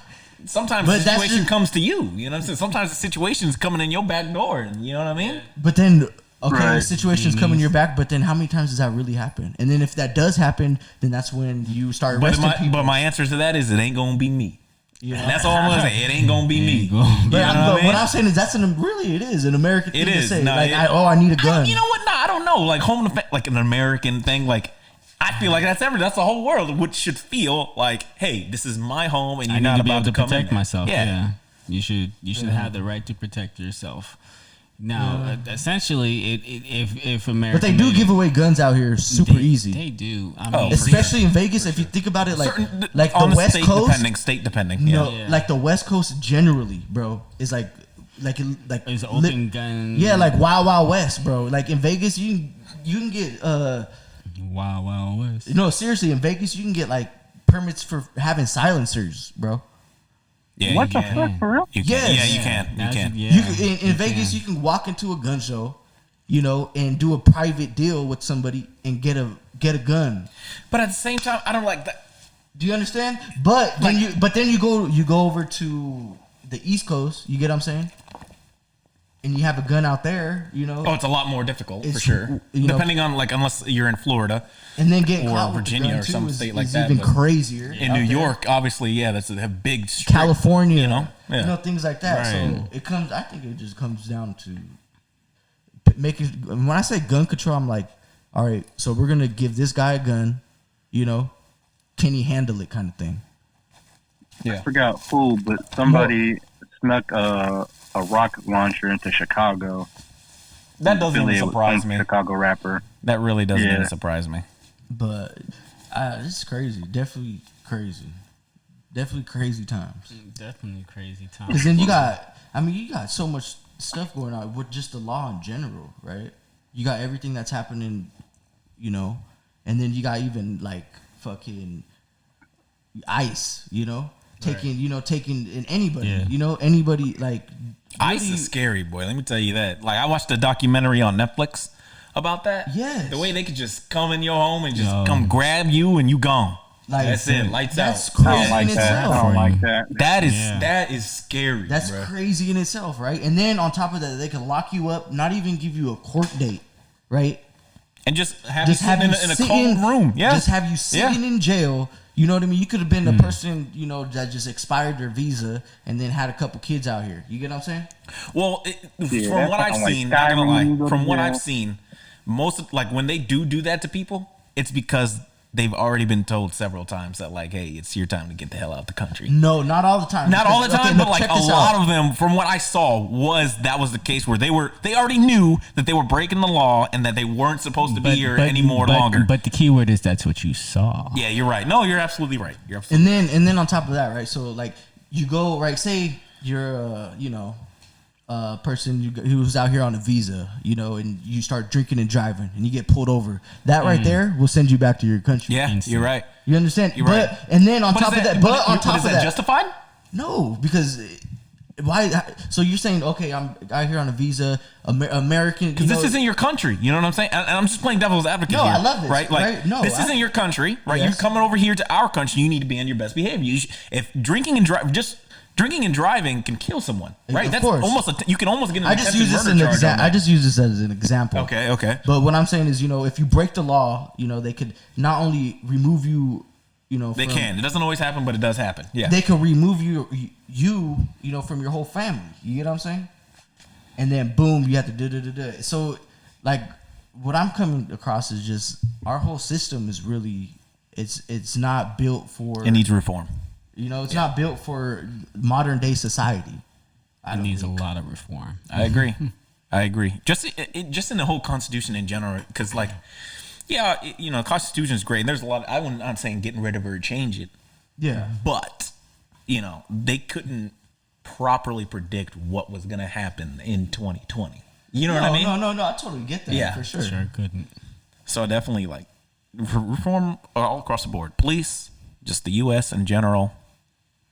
sometimes But the that's situation just- comes to you. You know what I'm saying? Sometimes the situation's coming in your back door, and you know what I mean? But then, okay, Right. situations come in your back, but then how many times does that really happen? And then if that does happen, then that's when you start arresting people. But my answer to that is it ain't gonna be me. You know? And that's all I'm gonna say. It ain't gonna be me. But, You know what I mean? what I'm saying is really it is an American thing It to is. say. No, like, it- I need a gun. You know what? No, I don't know. Like home defense, like an American thing. Like I feel like that's the whole world, which should feel like, hey, this is my home, and I you're need not to be about able to to come in protect there. myself. Yeah. You should have the right to protect yourself. Now, essentially, if America, But they do give away guns out here super easy. They do. I Oh, mean, Especially in Vegas, if you think about it, like on the West state Coast. state depending. No, Yeah. like the West Coast generally, bro, is like it's open gun. Yeah, like Wild West, bro. Like in Vegas, you can get Wild West. no, seriously, in Vegas you can get like permits for having silencers, bro. Yeah, What you the can. fuck, for real? You can. Yes. Yeah, you can. You can. Yeah, You can, in you Vegas, can. you can walk into a gun show, you know, and do a private deal with somebody and get a gun. But at the same time, I don't like that. Do you understand? But then you go over to the East Coast. You get what I'm saying? And you have a gun out there, you know. Oh, it's a lot more difficult for It's, sure. you know- Depending on like, unless you're in Florida, And then getting or caught with Virginia the gun or some too state is, like is that, even but crazier. in out New there. York, obviously, yeah, that's a big strict, California, you know, yeah. you know, things like that. Right. So it comes. I think it just comes down to making. When I say gun control, I'm like, all right, so we're gonna give this guy a gun. You know, can he handle it, kind of thing. Yeah. I forgot who, but somebody snuck a rocket launcher into Chicago. That doesn't even affiliated with surprise some me. Chicago rapper. That really doesn't Yeah. even surprise me. But it's crazy. Definitely crazy. Definitely crazy times. Definitely crazy time. Because then you got so much stuff going on with just the law in general, right? You got everything that's happening, you know, and then you got even like fucking ICE, you know, taking in anybody, Yeah. you know, anybody like. ICE really- is scary, boy. Let me tell you that. Like, I watched a documentary on Netflix about that. Yes. The way they could just come in your home and just Yo. come grab you and you gone. Like, That's it. Lights that's out. crazy I don't like in that. I itself. don't like that. Yeah. That is scary. That's bro. crazy in itself, right? And then on top of that, they can lock you up, not even give you a court date, right? And just have Just you have sitting you in a sitting- cold room. Yeah. Just have you sitting in jail. You know what I mean? You could have been the person, you know, that just expired their visa and then had a couple kids out here. You get what I'm saying? Well, Yeah, from that's what I've kinda like seen, not gonna lie, Skyrim, from what yeah. I've seen, most of, like when they do that to people, it's because they've already been told several times that like, hey, it's your time to get the hell out of the country. No, not all the time. Not all the Okay, time, look, but like check a this lot out. of them, from what I saw, that was the case where they already knew that they were breaking the law and that they weren't supposed to be here anymore longer. But the key word is that's what you saw. Yeah, you're right. No, you're absolutely right. You're absolutely And then on top of that, right? So like you go, right, say you're you know, person who was out here on a visa, you know, and you start drinking and driving, and you get pulled over. That right there will send you back to your country. Yeah, you're right. You understand? You're right. And then on But top is of that, but but on top is of that that, justified? no, because why? So you're saying, okay, I'm out here on a visa, American. Because this isn't your country. You know what I'm saying? And I'm just playing devil's advocate. No, here, I love this. Right? Like, right? No, this isn't your country, right? Yes. You're coming over here to our country. You need to be on your best behavior. If drinking and driving can kill someone, right? Of That's course. almost you can almost get an I just attempted use this murder charge on that. I just use this as an example. Okay. But what I'm saying is, you know, if you break the law, you know, they could not only remove you, you know, They can. It doesn't always happen, but it does happen. Yeah. They can remove you, you know, from your whole family. You get what I'm saying? And then boom, you have to do. So, like, what I'm coming across is just our whole system is really, it's not built for. It needs reform. You know, it's not built for modern day society. It needs a lot of reform. I agree. Just in the whole Constitution in general, because like, yeah, you know, the Constitution is great. And there's a lot. I'm not saying getting rid of it or change it. Yeah. But you know, they couldn't properly predict what was going to happen in 2020. You know what I mean? No. I totally get that. Yeah. For sure. Sure couldn't. So definitely like reform all across the board. Police, just the U.S. in general.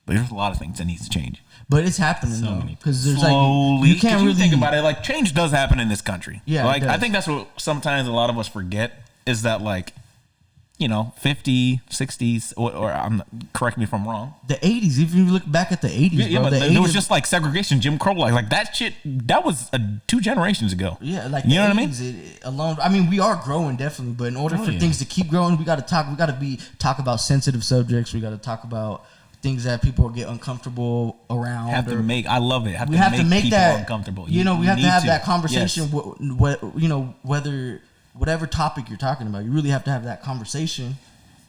There's a lot of things that needs to change. But it's happening So though, many. because there's Slowly, like you can't really think about it. Like change does happen in this country. Yeah, it like I does. think that's what sometimes a lot of us forget is that like, you know, 50s, 60s, or correct me if I'm wrong. The 80s. If you look back at the 80s, Yeah, bro, but the there was 80s just like segregation, Jim Crow, like that shit. That was 2 generations ago. Yeah, like you know the what I mean? 80s, it alone. I mean, we are growing definitely, but in order for things to keep growing, we got to talk. We got to talk about sensitive subjects. We got to talk about things that people get uncomfortable around. I love it. We have to make people that uncomfortable. You know, we have to need have that conversation. Yes. You know, whatever topic you're talking about, you really have to have that conversation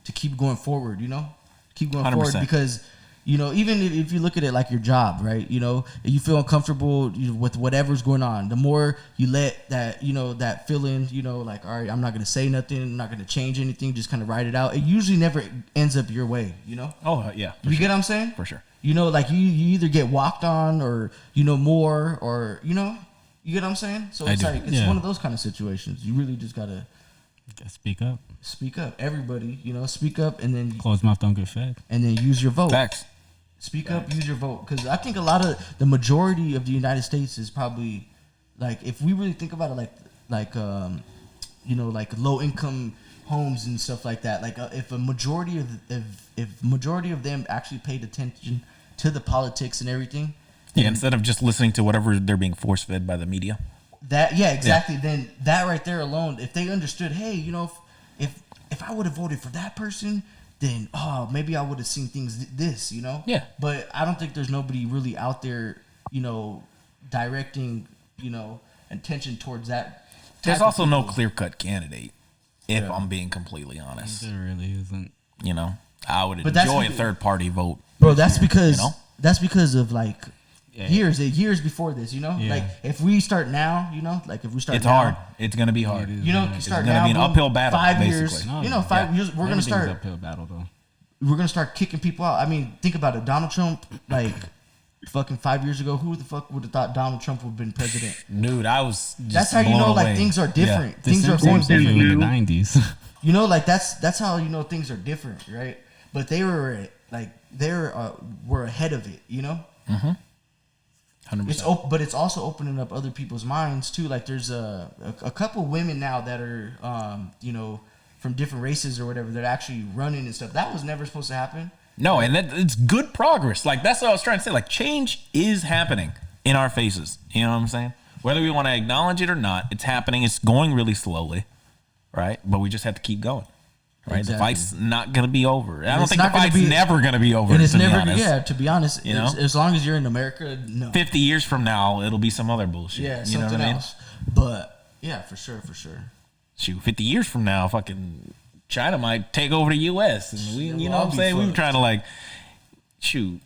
to keep going forward. You know, keep going 100%. forward because. You know, even if you look at it like your job, right? You know, you feel uncomfortable with whatever's going on. The more you let that, you know, that feeling, you know, like, all right, I'm not going to say nothing. I'm not going to change anything. Just kind of write it out. It usually never ends up your way, you know? Oh, yeah. You get what I'm saying? For sure. You know, like you either get walked on or, you know, more or, you know, you get what I'm saying? So it's like, it's one of those kind of situations. You really just got to speak up. Speak up. Everybody, you know, speak up and then. Closed mouth don't get fed. And then use your vote. Facts. Speak up, use your vote. Because I think the majority of the United States is probably, like, if we really think about it, like you know, like low income homes and stuff like that. Like, if a majority of them actually paid attention to the politics and everything. Yeah, instead of just listening to whatever they're being force fed by the media. Exactly. Yeah. Then that right there alone, if they understood, hey, you know, if I would have voted for that person, then maybe I would have seen things this, you know? Yeah. But I don't think there's nobody really out there, you know, directing, you know, attention towards that. There's also no clear-cut candidate, if I'm being completely honest. There really isn't. You know, I would enjoy a third-party vote. Bro, that's because you know? That's because of like years before this, you know? Yeah. Like if we start now, you know, like if we start it's now, hard. It's gonna be hard. You know, start it's gonna now, be an uphill battle. 5 basically. years. You know, 5 years. We're gonna start. Uphill battle though. We're gonna start kicking people out. I mean, think about it. Donald Trump, like, fucking 5 years ago, who the fuck would have thought Donald Trump would have been president? Dude, I was. That's how you know, like, things are different. Things are going different in the 90s. You know, like that's how you know things are different, right? But they were like were ahead of it, you know. 100%. But it's also opening up other people's minds too. Like there's a couple women now that are you know, from different races or whatever that are actually running and stuff. That was never supposed to happen. No, and it's good progress. Like that's what I was trying to say. Like change is happening in our faces. You know what I'm saying? Whether we want to acknowledge it or not, it's happening. It's going really slowly, right? But we just have to keep going. Right, Exactly. The fight's not gonna be over. I don't it's think the not gonna fight's be- never gonna be over. And it's to be never, honest. yeah. To be honest, You know? as long as you're in America, no. 50 years from now, it'll be some other bullshit. Yeah, you know something what I mean? else. But yeah, for sure. Shoot, 50 years from now, fucking China might take over the U.S. And we, you know what I'm saying? We were trying to like, shoot,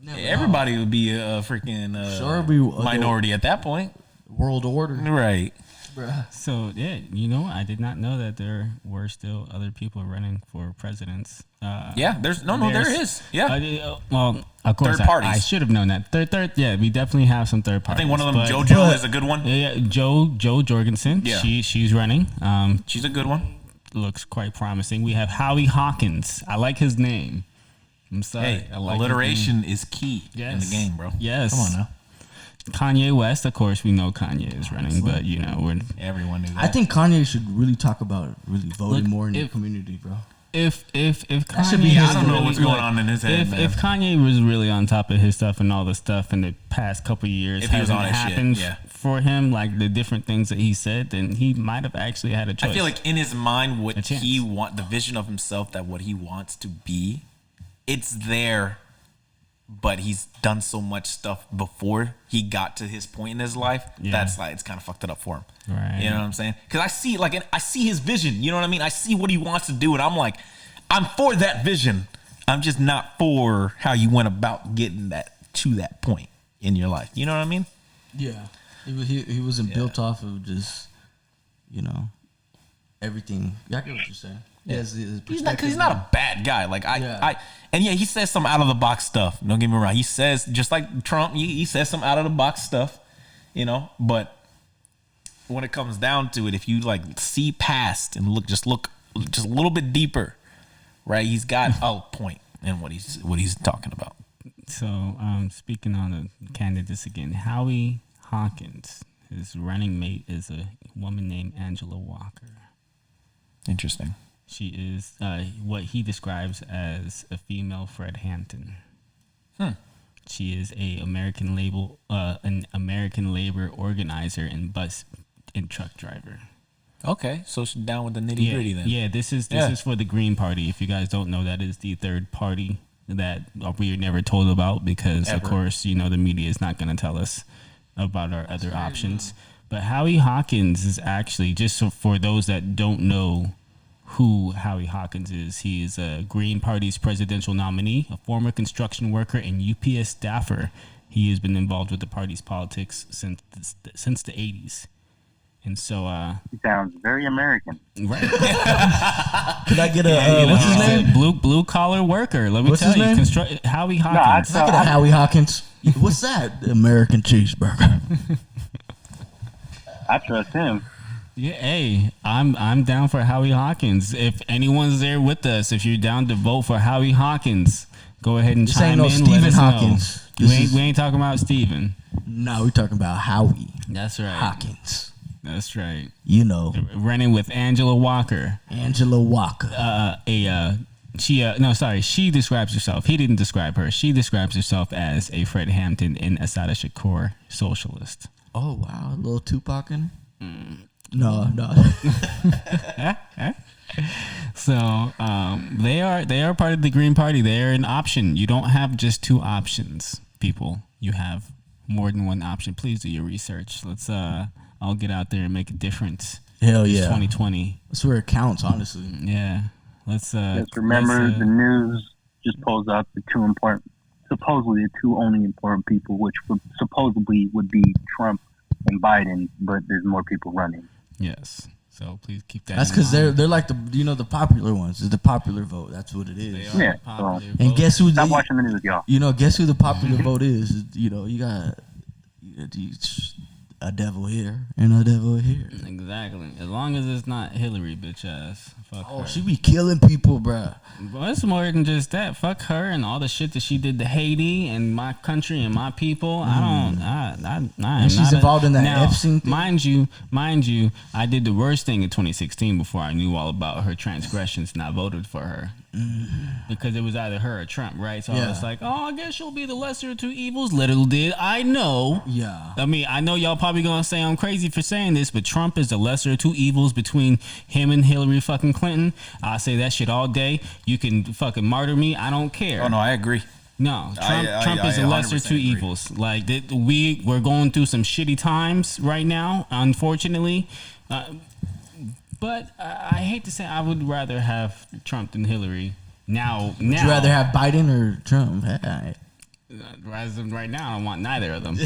everybody would be a freaking Sure, be minority at that point. world order. Right. bruh. So yeah, I did not know that there were still other people running for presidents. Yeah, there is. Yeah, Well, of course, Third parties. I should have known that. Third, yeah, we definitely have some third I parties. think one of them, but- JoJo, is a good one. Yeah, Jo Jorgensen. Yeah. She's running. She's a good one. Looks quite promising. We have Howie Hawkins. I like his name. I'm sorry. Hey, I like alliteration is key in Yes. the game, bro. Yes. Come on now. Kanye West, of course, we know Kanye is running, but we're Everyone knew that. I think Kanye should really talk about really voting Look, more in the if- community, bro. if Kanye, should be his I don't know really, what's going on in his head, man. If Kanye was really on top of his stuff and all the stuff in the past couple of years If he was hasn't on his shit, happened yeah. for him, like the different things that he said, then he might have actually had a choice. I feel like in his mind, what A chance. he want, the vision of himself, that what he wants to be, it's there. But he's done so much stuff before he got to his point in his life. Yeah. That's like, it's kind of fucked it up for him. Right. You know what I'm saying? Because I see his vision. You know what I mean? I see what he wants to do, and I'm like, I'm for that vision. I'm just not for how you went about getting that to that point in your life. You know what I mean? Yeah, he wasn't built off of just, everything. Yeah, I get what you're saying. Yeah, He's not a bad guy. Like Yeah. he says some out of the box stuff. Don't get me wrong. He says, just like Trump, he says some out of the box stuff, but when it comes down to it, if you like see past and look just a little bit deeper, right? He's got a point in what he's talking about. So, speaking on the candidates again, Howie Hawkins, his running mate is a woman named Angela Walker. Interesting. She is what he describes as a female Fred Hampton. She is an American labor organizer and bus and truck driver. Okay, so she's down with the nitty gritty then. Yeah, this is for the Green Party. If you guys don't know, that is the third party that we are never told about because, of course, the media is not going to tell us about our other options. But Howie Hawkins is actually, just for those that don't know who Howie Hawkins is, he is a Green Party's presidential nominee, a former construction worker and UPS staffer. He has been involved with the party's politics since the 80s. And so, He sounds very American. right. Could I get what's his name? Blue collar worker. Let me What's tell his you, name? Howie Hawkins. Could I get a Howie Hawkins? What's that? American cheeseburger. I trust him. Yeah, hey, I'm down for Howie Hawkins. If anyone's there with us, if you're down to vote for Howie Hawkins, go ahead and This chime ain't no in. Stephen let us Hawkins. Know. This is- We ain't talking about Stephen. No, we're talking about Howie That's right. Hawkins. That's right. Running with Angela Walker. Angela Walker. She describes herself. He didn't describe her. She describes herself as a Fred Hampton and Assata Shakur socialist. Oh wow, a little Tupac in her? No. So they are part of the Green Party. They are an option. You don't have just two options, people. You have more than one option. Please do your research. Let's I'll get out there and make a difference. Hell It's yeah. 2020. That's where it counts, honestly. Yeah. Let's Just remember, the news just pulls up supposedly the two only important people, which supposedly would be Trump and Biden, but there's more people running. Yes. So please keep that. That's in because mind. they're like the popular ones. It's the popular vote. That's what it is. They are Yeah, popular so- And vote. guess who? Stop watching the news, y'all. Guess who the popular vote is? You got a devil here and a devil here. Exactly. As long as it's not Hillary, bitch ass. Fuck Oh, her. she be killing people, bruh. But it's more than just that. Fuck her and all the shit that she did to Haiti and my country and my people. I am she's not involved in that now, Epstein thing? Mind you, I did the worst thing in 2016 before I knew all about her transgressions and I voted for her. Because it was either her or Trump, right? So I Yeah. was like, oh, I guess she'll be the lesser of two evils. Little did I know. Yeah. I mean, I know y'all probably gonna say I'm crazy for saying this, but Trump is the lesser of two evils between him and Hillary fucking Clinton. I say that shit all day. You can fucking martyr me. I don't care. Oh no, I agree. No, I Trump is the lesser 100% two agree. evils. Like we're going through some shitty times right now, unfortunately. But I hate to say, I would rather have Trump than Hillary. Now, Would you rather have Biden or Trump? As of right now, I don't want neither of them.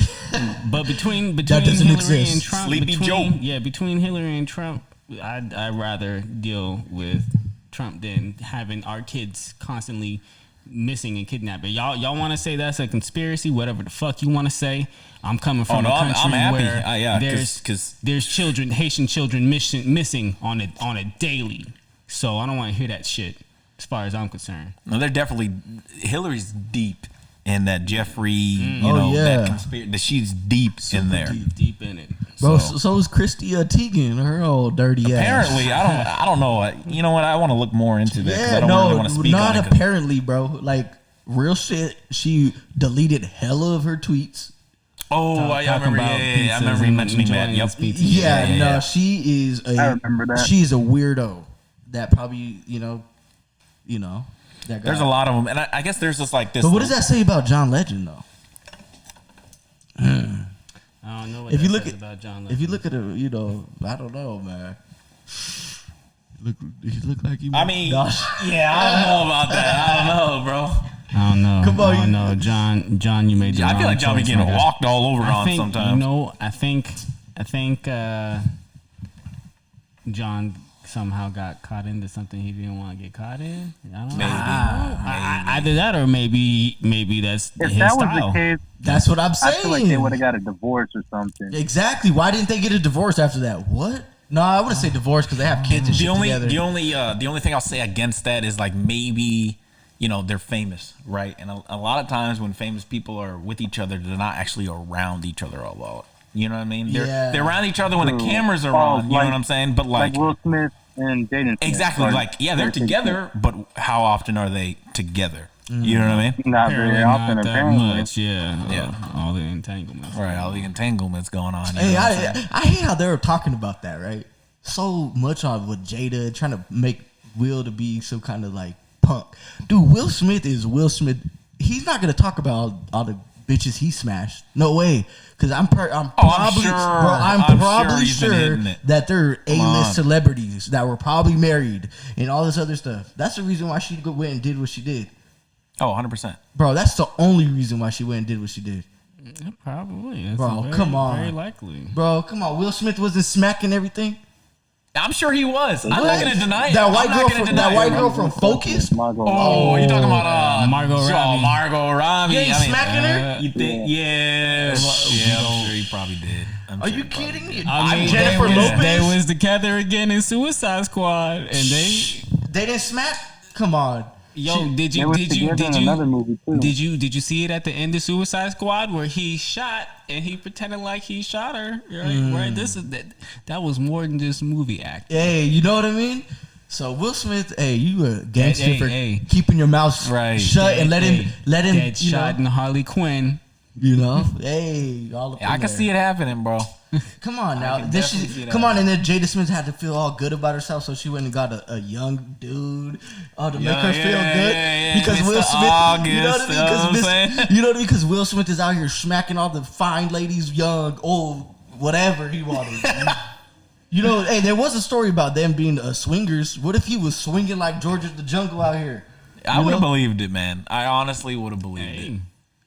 But between doesn't Hillary exist. and Trump, Sleepy Joe. between Hillary and Trump, I'd rather deal with Trump than having our kids constantly missing and kidnapping. Y'all want to say that's a conspiracy? Whatever the fuck you want to say. I'm coming from a country I'm happy. where Cause there's children, Haitian children missing on a daily. So I don't want to hear that shit. As far as I'm concerned, no, they're definitely Hillary's deep in that Jeffrey. You Oh, know, yeah. that conspiracy. She's deep in there. deep in it. Bro, So- so is Christy Teigen, her old dirty ass. Apparently, I don't know. You know what? I want to look more into that because I don't really want to speak not on it. 'Cause- apparently, bro. Like, real shit, she deleted hella of her tweets. Oh, I remember. Yeah, I remember you mentioning that. Yep. Yeah, she is I remember that. She's a weirdo that probably, that guy. There's a lot of them, and I guess there's just like this. But what does that say about John Legend, though? I don't know what If that you look says at- about John Legend. If you look at her, I don't know, man. He look like he. I mean, Gosh. yeah, I don't know about that. I don't know, bro. I don't know. Come on, I don't know. John, you made the I wrong feel like John be choice, getting nigga. walked all over on sometimes. I think John somehow got caught into something he didn't want to get caught in. I don't know. Either that or maybe that's If his that was style. the case, That's what I'm I saying. feel like they would have got a divorce or something. Exactly. Why didn't they get a divorce after that? What? No, I wouldn't say divorce because they have kids and shit together. The only thing I'll say against that is like maybe they're famous, right? And a lot of times when famous people are with each other, they're not actually around each other a lot. You know what I mean? They're around each other when the cameras are on. You know what I'm saying? But like Will Smith and Jaden Smith. exactly, like they're together, but how often are they together? You know what I mean? Not very often, Not that apparently. much, yeah. Yeah. All the entanglements. Right, all the entanglements going on. you Hey, know what I'm saying? I hate how they were talking about that, right? So much on with Jada trying to make Will to be some kind of like punk. Dude, Will Smith is Will Smith. He's not gonna talk about all the bitches he smashed. No way. Because I'm probably sure. bro, I'm I'm sure probably he's been sure hitting it. that they're on. A-list celebrities that were probably married and all this other stuff. That's the reason why she went and did what she did. Oh, 100%. Bro, that's the only reason why she went and did what she did. Yeah, probably. That's Bro, very, come on. Very likely. Bro, come on. Will Smith wasn't smacking everything. I'm sure he was. I'm not going to deny it. That I'm white not girl gonna from deny that it. white girl from Focus. Margot Oh, you talking about Margot Robbie. Margot Robbie. You ain't smacking her? You think? Yeah, I'm sure he probably did. Are you kidding me? I mean, Jennifer they Lopez. was together again in Suicide Squad, and They didn't smack. Come on. yo, did They you was together in another movie too. did you see it at the end of Suicide Squad where he shot and he pretended like he shot her? Right? This is that was more than just movie acting. Hey, you know what I mean? So Will Smith, hey, you a gangster Hey, for hey. keeping your mouth Right. shut and let him Dead you shot know, in Harley Quinn. hey, all up I in can there. see it happening, bro. Come on now, can this definitely see that. come on, and then Jada Smith had to feel all good about herself, so she went and got a young dude to make her feel good because Mr. Will Smith, you know what I August, mean? you know what I'm saying? You know what I mean? Because Will Smith is out here smacking all the fine ladies, young, old, whatever he wanted. You know, hey, there was a story about them being swingers. What if he was swinging like George of the Jungle out here? I You would have know? believed it, man. I honestly would have believed it.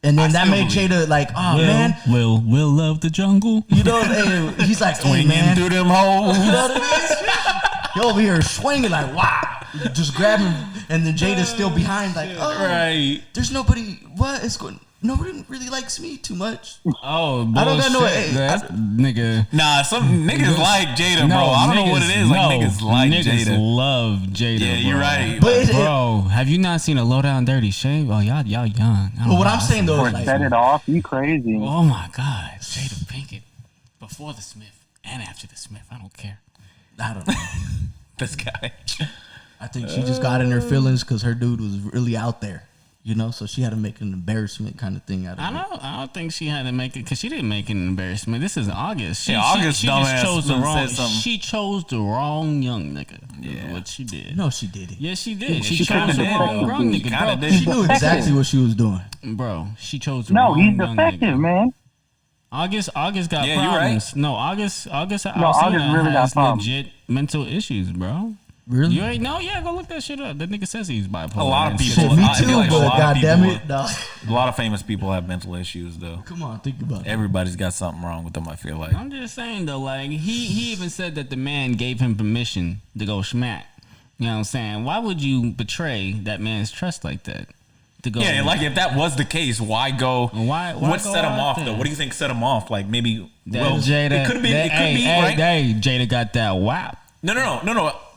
And then I that still made believe Jada like, oh man, Will love the jungle. you know, hey, he's like, hey Swinging man, through them holes. you know what I mean? He over here swinging like, wow, just grabbing, and then Jada's still behind, like, oh, Right. there's nobody. What is going? Nobody really likes me too much. Oh, bullshit. I don't got no- hey, That's, nigga. Nah, some niggas like Jada, bro. I don't know what it is. Like niggas like niggas Jada. love Jada. Yeah, you're bro. right. But Bro, have you not seen a low down dirty shave? Oh, y'all young. I don't But what know. I'm saying though Or is like, set it off. You crazy. Oh my God, Jada Pinkett before the Smith and after the Smith. I don't care. I don't know. This guy. I think she just got in her feelings because her dude was really out there, you know. So she had to make an embarrassment kind of thing out of it. I don't think she had to make it because she didn't make an embarrassment. This is August. She, Yeah, August she just dumbass chose the done wrong. said something. She chose the wrong young nigga. Yeah, what she did. No, she did it. Yes, she did. she She chose kinda the did, wrong though. young She nigga, kinda bro. did. She knew exactly what she was doing. Bro, she chose the No, wrong he's young defective, nigga. man. August got Yeah, you're problems. No, August August really got has problems. legit mental issues, bro. Really? You ain't know? Yeah, go look that shit up. That nigga says he's bipolar. A lot of and people- Shit, me I too, feel like a but lot of goddamn people- it, dog. A lot of famous people have mental issues, though. Come on, think about it. Everybody's got something wrong with them, I feel like. I'm just saying though, like he even said that the man gave him permission to go smack. You know what I'm saying? Why would you betray that man's trust like that? To go, Yeah, like if that was the case, why go? Why what go set him out off there? though? What do you think set him off? Like maybe That well, Jada, it could be. that- It could be hey, right. hey, Jada got that whap. No.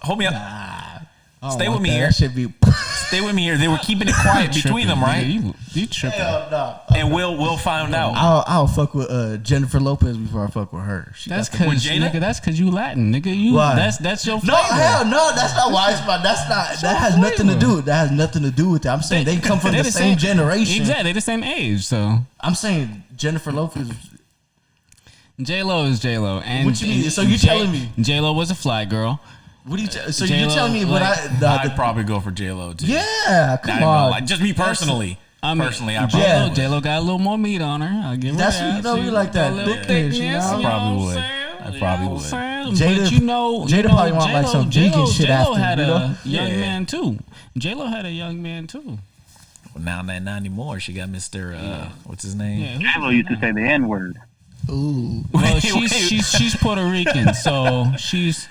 Hold me up. I don't Stay with want me that. here. That should be. Stay with me here. They were keeping it quiet between them, right? You tripping? Hell no. And we'll find out. I'll fuck with Jennifer Lopez before I fuck with her. She That's got the- cause Jada? nigga. That's cause you Latin, nigga. You Why? that's your No, flavor. hell no. That's not why it's my. That's not. That has nothing to do. That has nothing to do with it. I'm saying they come from They the same generation. Exactly, they the same age. So I'm saying Jennifer Lopez. J Lo is J Lo. And What you mean? So you telling me? J Lo was a fly girl? What do you? So J-Lo, you telling me what like, I'd probably go for J Lo too. Yeah, Not come even gonna on. lie. Just me personally. I mean, Personally, I probably would. J Lo got a little more meat on her. I'll give her That's that. what you know, She we like got that a little thickness, you know? thickness, I probably what would. I'm saying? I probably You know would. what I'm Jada- saying? But you know, Jada probably want, like, some vegan shit J-Lo after, had you a know? young Yeah. man too. J Lo had a young man too. Well, now not anymore. She got Mr. What's his name? Yeah, J-Lo used to say the N-word. Ooh. well, Wait. she's Puerto Rican, so she's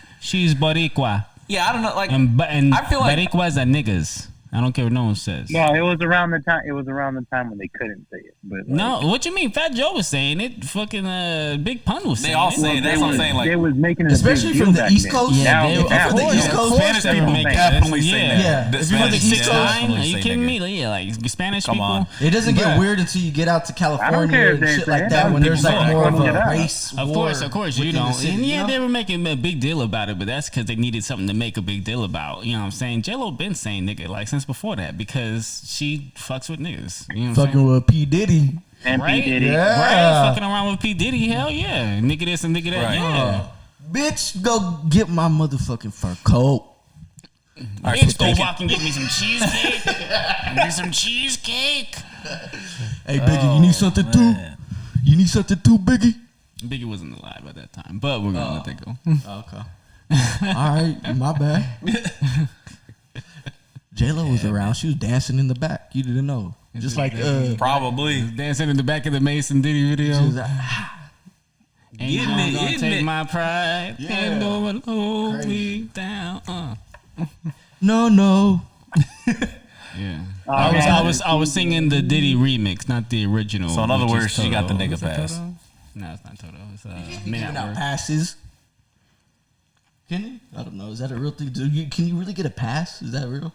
Boricua, Yeah, I don't know. Like and I feel like- Boricuas are niggas. I don't care what no one says. No, it was around the time. It was around the time when they couldn't say it. But like, No, what you mean? Fat Joe was saying it. Fucking Big Pun was saying They all it. say that's what I'm saying. Like they was making it Especially a big from deal the back East then. Coast? Now, Yeah, now from the it's East not. Coast, Spanish they people make it. definitely say Yeah. that. Yeah. The If you're from the Spanish East people Coast- definitely Are you say kidding nigga. me? Yeah, like Spanish Come people. on. It doesn't get Bruh. weird until you get out to I don't California care if and they shit say like it. that when there's like People more of pointing it a out. race Of war course, you within know. the city, And you yeah, know? they were making a big deal about it, but that's because they needed something to make a big deal about. You know what I'm saying? J-Lo been saying nigga like since before that because she fucks with niggas. You know what I'm Fucking with P Diddy. And Right? P Diddy. Yeah. Right? Fucking around with P. Diddy, hell yeah. Nigga this and nigga that, Right. yeah. Bitch, go get my motherfucking fur coat. All right, Bitch, so go take it. walk and get me some cheesecake. Get some cheesecake. Hey, Biggie, you need something too? Man. You need something too, Biggie? Biggie wasn't alive at that time, but we're gonna let that go. Okay. All right, my bad. J-Lo was around. She was dancing in the back. You didn't know. Just like, Probably. Dancing in the back of the Mason Diddy video. she was like, Ain't you Isn't it- gonna isn't take it? my pride Yeah. and no one hold Crazy. me down. no. Yeah. Oh, I was singing the Diddy remix, not the original. So in other which is words, she got the Toto. nigga Is it pass. Toto? No, it's not Toto. It's Giving Man at out Work. passes. Can you? I don't know. Is that a real thing? Can you really get a pass? Is that real?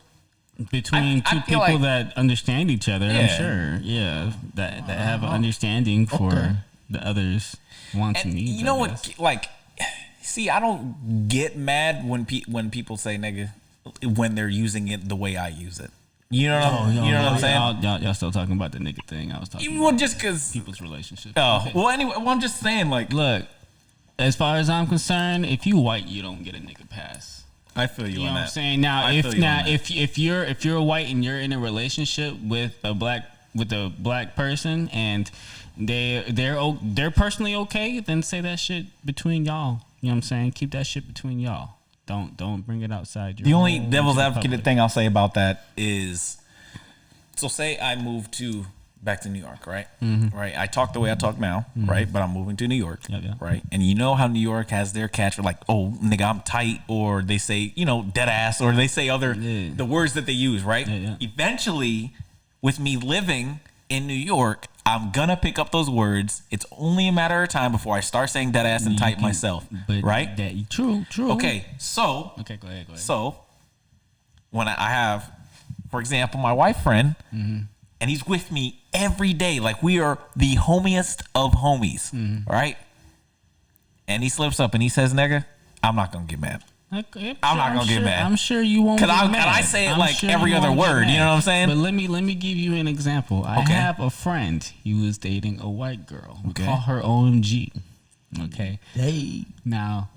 Between I two feel people like- that understand each other, I'm Yeah. sure. Yeah, that have an understanding for Okay. the others' wants and And needs. you know I what? guess. Like, see, I don't get mad when people say nigga when they're using it the way I use it. You know what I'm, you know what I'm saying? Y'all still talking about the nigga thing? I was talking Well, about just because. people's relationship. Oh, Okay. well, anyway, well, I'm just saying, like, Look, as far as I'm concerned, if you white, you don't get a nigga pass. I feel you, You know on what that. I'm saying? Now, I feel you on that. if you're white and you're in a relationship with a black person and they're personally okay, then say that shit between y'all. You know what I'm saying? Keep that shit between y'all. Don't bring it outside. The only home devil's to the advocate public. thing I'll say about that is, so say I move back to New York, right? Right. I talk the way I talk now, right? But I'm moving to New York, Yeah. right? And you know how New York has their catch for like, oh, nigga, I'm tight, or they say, dead ass, or they say the words that they use, right? Yeah. Eventually, with me living in New York, I'm gonna pick up those words. It's only a matter of time before I start saying dead ass and tight myself, But right? True. Okay, so Okay, go ahead. so, when I have, for example, my wife friend, and he's with me every day, like we are the homiest of homies, right? And he slips up and he says, "Nigga," I'm not gonna get mad. Okay, I'm not gonna get mad. I'm sure you won't. Cause get I- mad. and I say it I'm like sure every you other won't get word, you mad. know what I'm saying? But let me give you an example. I Okay. have a friend. He was dating a white girl. We Okay. call her OMG. Okay. Hey. Now,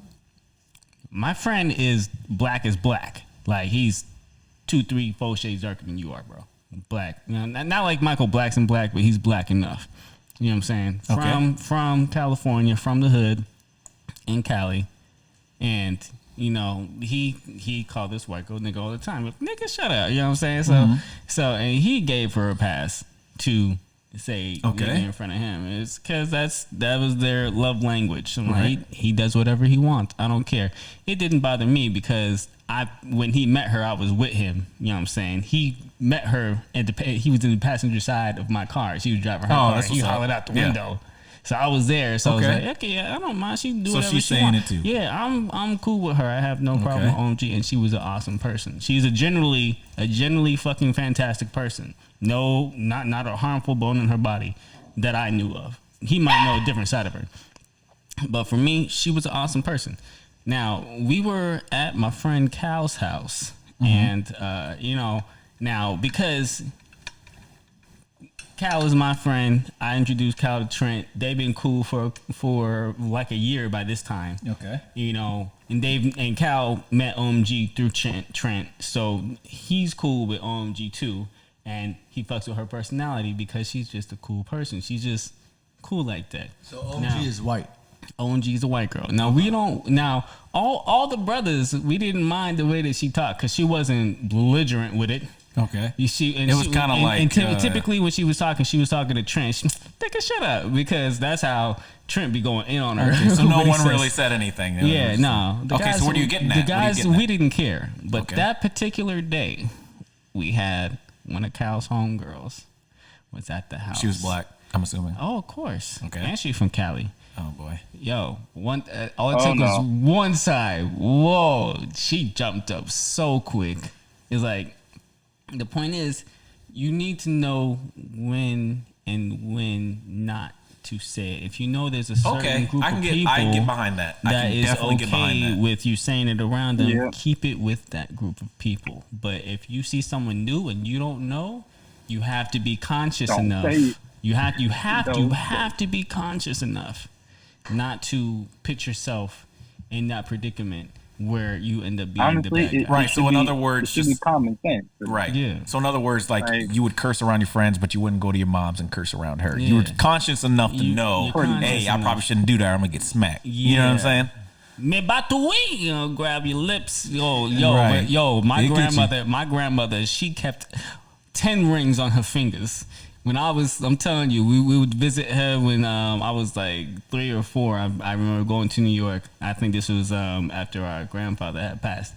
my friend is black as black. Like he's 2, 3, 4 shades darker than you are, bro. Black. You know, not like Michael Blackson black, but he's black enough. You know what I'm saying? Okay. From California, from the hood in Cali. And you know, he called this white girl nigga all the time. Like, nigga, shut up. You know what I'm saying? So and he gave her a pass to say nigga in front of him. It's because that was their love language. So he does whatever he wants. I don't care. It didn't bother me because when he met her, I was with him. You know what I'm saying? He met her he was in the passenger side of my car. She was driving her car. He hollered out the window. So I was there. So I was like, okay, yeah, I don't mind. She can do whatever she's she saying wants. it too. Yeah, I'm cool with her. I have no problem with OMG, and she was an awesome person. She's a generally fucking fantastic person. No, not a harmful bone in her body that I knew of. He might know a different side of her. But for me, she was an awesome person. Now, we were at my friend Cal's house, and you know, now because Cal is my friend, I introduced Cal to Trent. They've been cool for like a year by this time. Okay. You know, and Cal met OMG through Trent, so he's cool with OMG too, and he fucks with her personality because she's just a cool person. She's just cool like that. So OMG is white. OMG is a white girl. Now we don't. Now all the brothers, we didn't mind the way that she talked because she wasn't belligerent with it. Okay. It was kind of like... typically when she was talking to Trent. Nigga, shut up. Because that's how Trent be going in on her. Okay, so no one really said anything. Yeah, no. So what are you getting at? The guys, we didn't care. But that particular day, we had one of Cal's homegirls was at the house. She was black, I'm assuming. Oh, of course. Okay. And she's from Cali. Oh, boy. Yo, all it took was one side. Whoa. She jumped up so quick. It's like... The point is, you need to know when and when not to say it. If you know there's a certain group of people I can get behind that. that is okay with you saying it around them, keep it with that group of people. But if you see someone new and you don't know, you have to be conscious enough. You have to be conscious enough not to put yourself in that predicament where you end up being the bad guy. Right. So in other words, just be common sense. Right. Yeah. So in other words, like you would curse around your friends, but you wouldn't go to your moms and curse around her. Yeah. You were conscious enough to know, hey, I probably shouldn't do that. I'm gonna get smacked. Yeah. You know what I'm saying? Me batui, you know, grab your lips. My grandmother, she kept 10 rings on her fingers. When I'm telling you, we would visit her when I was like 3 or 4. I remember going to New York. I think this was after our grandfather had passed.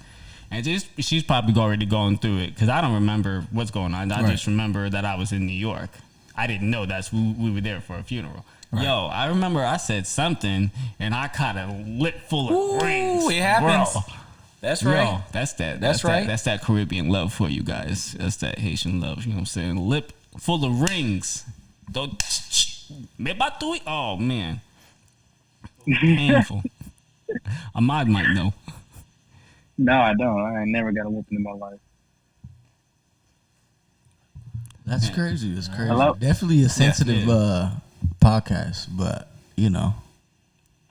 And she's probably already going through it because I don't remember what's going on. I just remember that I was in New York. I didn't know we were there for a funeral. Right. Yo, I remember I said something and I caught a lip full of rings. It happens. Bro. That's right. Yo, that's right. That's that Caribbean love for you guys. That's that Haitian love. You know what I'm saying? Lip full of rings. Oh man, painful. Ahmad might know. No, I don't. I never got a whooping in my life. That's crazy. That's crazy. Hello? Definitely a sensitive podcast, but you know,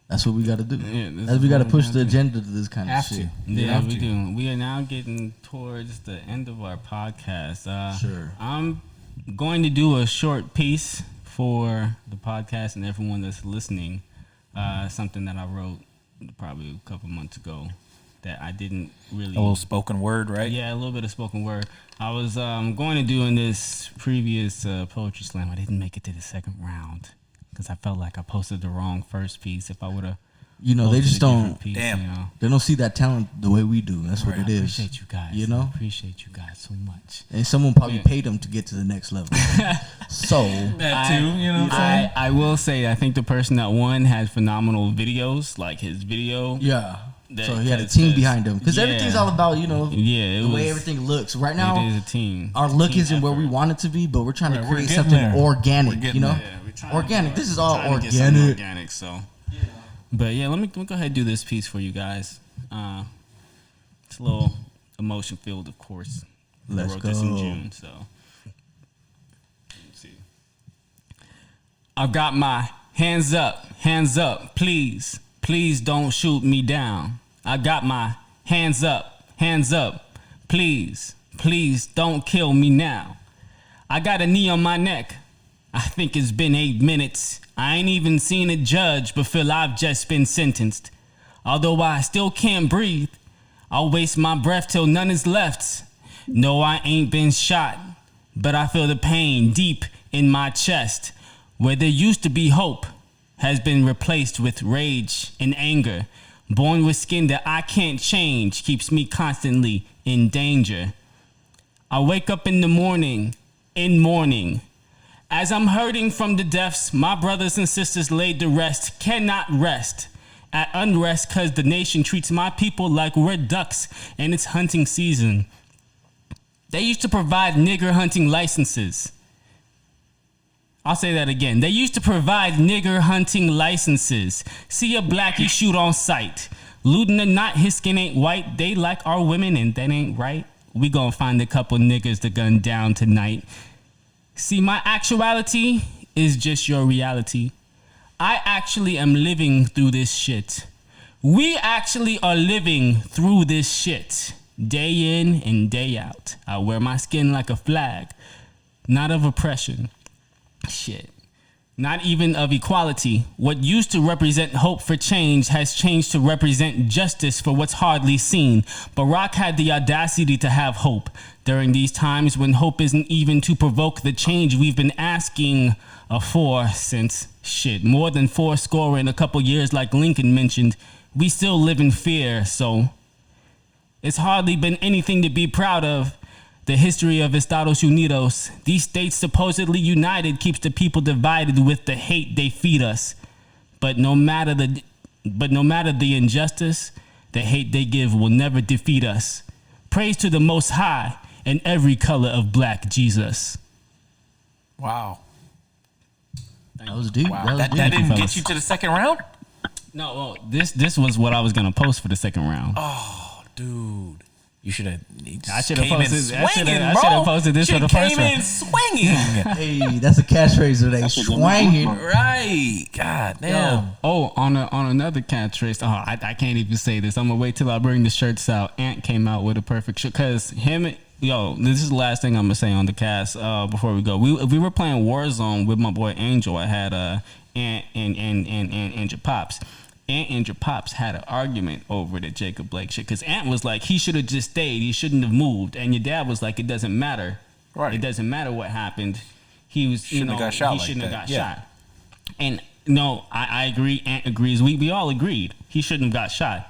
that's what we got to do. Yeah, we got to push the agenda to this kind of shit. Yeah, we do. We are now getting towards the end of our podcast. Sure. I'm going to do a short piece for the podcast and everyone that's listening. Something that I wrote probably a couple months ago that I didn't really... A little spoken word, right? Yeah, a little bit of spoken word. I was going to do in this previous poetry slam. I didn't make it to the second round because I felt like I posted the wrong first piece. If I would have... You know, they just don't... Piece, damn. You know? They don't see that talent the way we do. That's what it is. I appreciate you guys. You know? I appreciate you guys so much. And someone probably paid them to get to the next level. So... That too, you know what I'm saying? I will say, I think the person that won had phenomenal videos, like his video. Yeah. So he had a team behind him. Because everything's all about, you know, the way everything looks. Right now, it is a team. Our look isn't where we want it to be, but we're trying to create something organic, you know? Organic. This is all organic. So... But yeah, let me go ahead and do this piece for you guys. It's a little emotion filled, of course. Let's I wrote go. this in June, so let's see. I got my hands up, please don't shoot me down. I got my hands up, please don't kill me now. I got a knee on my neck. I think it's been 8 minutes. I ain't even seen a judge, but feel I've just been sentenced. Although I still can't breathe, I'll waste my breath till none is left. No, I ain't been shot, but I feel the pain deep in my chest. Where there used to be hope has been replaced with rage and anger. Born with skin that I can't change keeps me constantly in danger. I wake up in the morning, in mourning. As I'm hurting from the deaths my brothers and sisters laid to rest, cannot rest at unrest cause the nation treats my people like we're ducks and it's hunting season. They used to provide nigger hunting licenses. I'll say that again. They used to provide nigger hunting licenses. See a blackie shoot on sight. Looting or not, his skin ain't white. They like our women and that ain't right. We gonna find a couple niggers to gun down tonight. See, my actuality is just your reality. I actually am living through this shit. We actually are living through this shit. Day in and day out. I wear my skin like a flag. Not of oppression. Shit. Not even of equality. What used to represent hope for change has changed to represent justice for what's hardly seen. Barack had the audacity to have hope during these times when hope isn't even to provoke the change we've been asking for since more than 40 in a couple years, like Lincoln mentioned. We still live in fear, so it's hardly been anything to be proud of. The history of Estados Unidos, these states supposedly united, keeps the people divided with the hate they feed us. But no matter the injustice, the hate they give will never defeat us. Praise to the Most High and every color of black Jesus. Wow. That was deep. Wow. That That was deep. didn't get you to the second round? No, well, this was what I was gonna post for the second round. Oh, dude. You should have. I should have posted. I should swinging, have posted this for the first came round. in swinging. Hey, that's a catchphrase today. Swinging. Right. God damn. Oh, on another catchphrase. Oh, I can't even say this. I'm gonna wait till I bring the shirts out. Ant came out with a perfect shirt because him. Yo, this is the last thing I'm gonna say on the cast before we go. We were playing Warzone with my boy Angel. I had Ant and your pops. Ant and your pops had an argument over the Jacob Blake shit because Ant was like, he should have just stayed. He shouldn't have moved. And your dad was like, it doesn't matter. Right. It doesn't matter what happened. He was, Shouldn't have got shot he like shouldn't that. have got Yeah. shot. And no, I agree. Ant agrees. We all agreed. He shouldn't have got shot.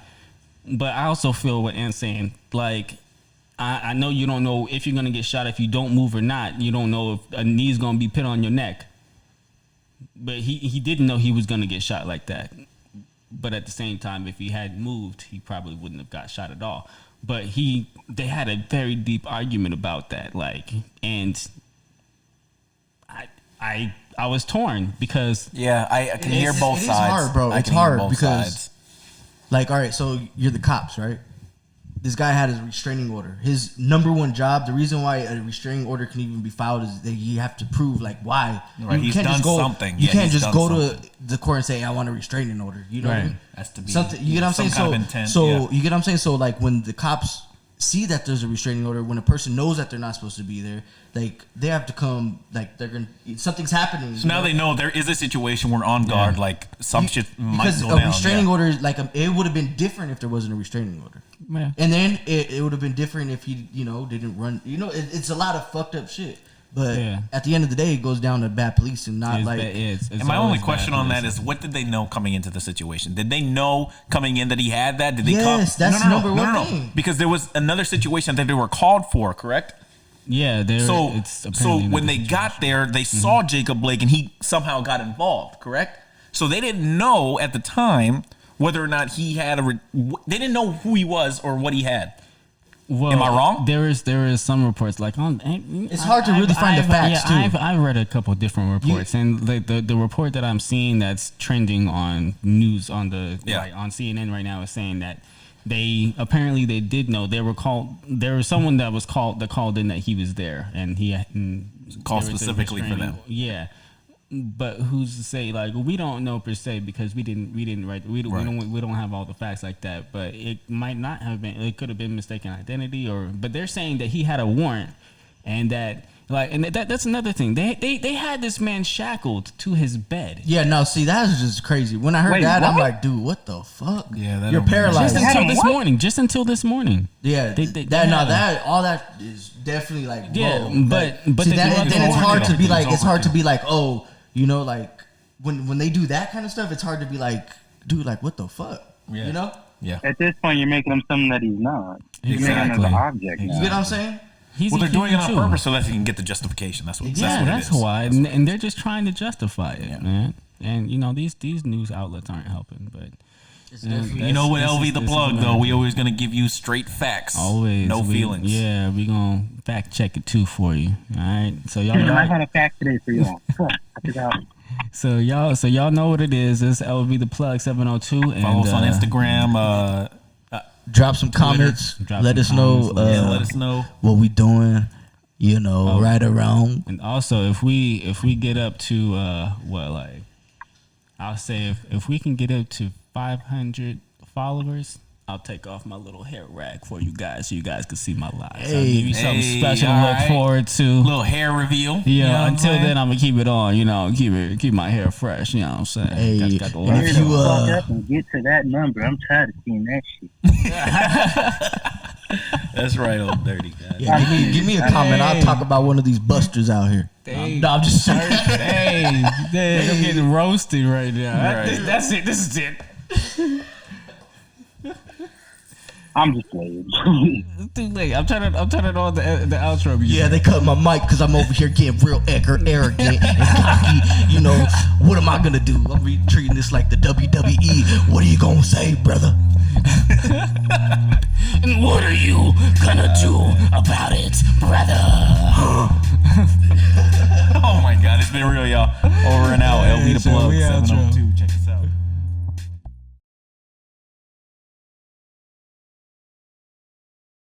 But I also feel what Ant's saying. Like, I know you don't know if you're going to get shot if you don't move or not. You don't know if a knee's going to be put on your neck. But he didn't know he was going to get shot like that. But at the same time, if he had moved, he probably wouldn't have got shot at all. But they had a very deep argument about that, like, and I was torn because Yeah, I can hear both It is sides. hard, bro. I It's can hear hard both because, sides. like, all right, so you're the cops, right? This guy had a restraining order. His number one job, the reason why a restraining order can even be filed is that you have to prove, like, why. Right, You he's can't just done go, something. You Yeah, can't he's just done go to something. the court and say, I want a restraining order. You know what I Right. mean? Has to be Something. You get what I'm some saying? kind So, of intent, so yeah. you get what I'm saying? So, like, when the cops see that there's a restraining order, when a person knows that they're not supposed to be there, like, they have to come, like, something's happening. So now they know there is a situation where on guard, like some shit might Because go a down. restraining yeah. order, like, it would have been different if there wasn't a restraining order. yeah. And then it would have been different if he, didn't run. It's a lot of fucked up shit. But Yeah. at the end of the day, it goes down to bad police and not It's like. bad- it's And my only always question bad on that policing. is, what did they know coming into the situation? Did they know coming in that he had that? Did they come? Yes, that's number one thing. Because there was another situation that they were called for, correct? Yeah, So, it's so apparently when another they situation. got there, they saw Jacob Blake and he somehow got involved, correct? So they didn't know at the time whether or not he had they didn't know who he was or what he had. Well, Am I wrong? There is some reports like on. It's hard to really find the facts, too. I've read a couple different reports, and the report that I'm seeing that's trending on news on the on CNN right now is saying that they did know. They were called. There was someone that called in that he was there, and he Called there was a specifically for them. Yeah. But who's to say? Like, we don't know per se because we didn't write. We don't have all the facts like that. But it might not have been. It could have been mistaken identity, but they're saying that he had a warrant, and that Like, and that's another thing. They had this man shackled to his bed. Yeah, no, see, that is just crazy. When I heard that, I'm like, dude, what the fuck? Yeah, that you're don't make paralyzed. Just until this morning. Yeah, that all that is definitely like, yeah, whoa. but see, then it's hard to be like, oh, like when they do that kind of stuff, it's hard to be like, dude, like what the fuck, Yeah. you know? Yeah. At this point, you're making him something that he's not. You're making him as an object. You get what I'm saying? He's They're doing it on too. purpose so that they can get the justification. That's what. That's why, and they're just trying to justify it, man. And these news outlets aren't helping, but. You know what, LV the plug though, we always gonna give you straight facts. Always, no feelings. Yeah, we gonna fact check it too for you. All right, so y'all. I had a fact today for y'all. So y'all know what it is. It's LV the plug 702. And follow us on Instagram. Drop some comments. Let us know. Let us know what we doing. Right around. And also, if we get up to I'll say if we can get up to 500 followers, I'll take off my little hair rag for you guys so you guys can see my lives. I'll give you something special to look forward to. Little hair reveal. Yeah, until then I'm gonna keep it on, keep my hair fresh, you know what I'm saying? Hey, got the if you up and get to that number, I'm tired of seeing that shit. That's right, old dirty guy. Yeah, give me a comment. I'll talk about one of these busters out here. No, I'm just saying. I'm getting roasted right now. Right. That's it. This is it. I'm just late. It's too late. I'm turning on the outro music. Yeah, they cut my mic because I'm over here getting real arrogant and cocky. What am I gonna do? I'm treating this like the WWE. What are you gonna say, brother? And what are you gonna do about it, brother? Oh my God, it's been real, y'all. Over and out. LV the plug 702.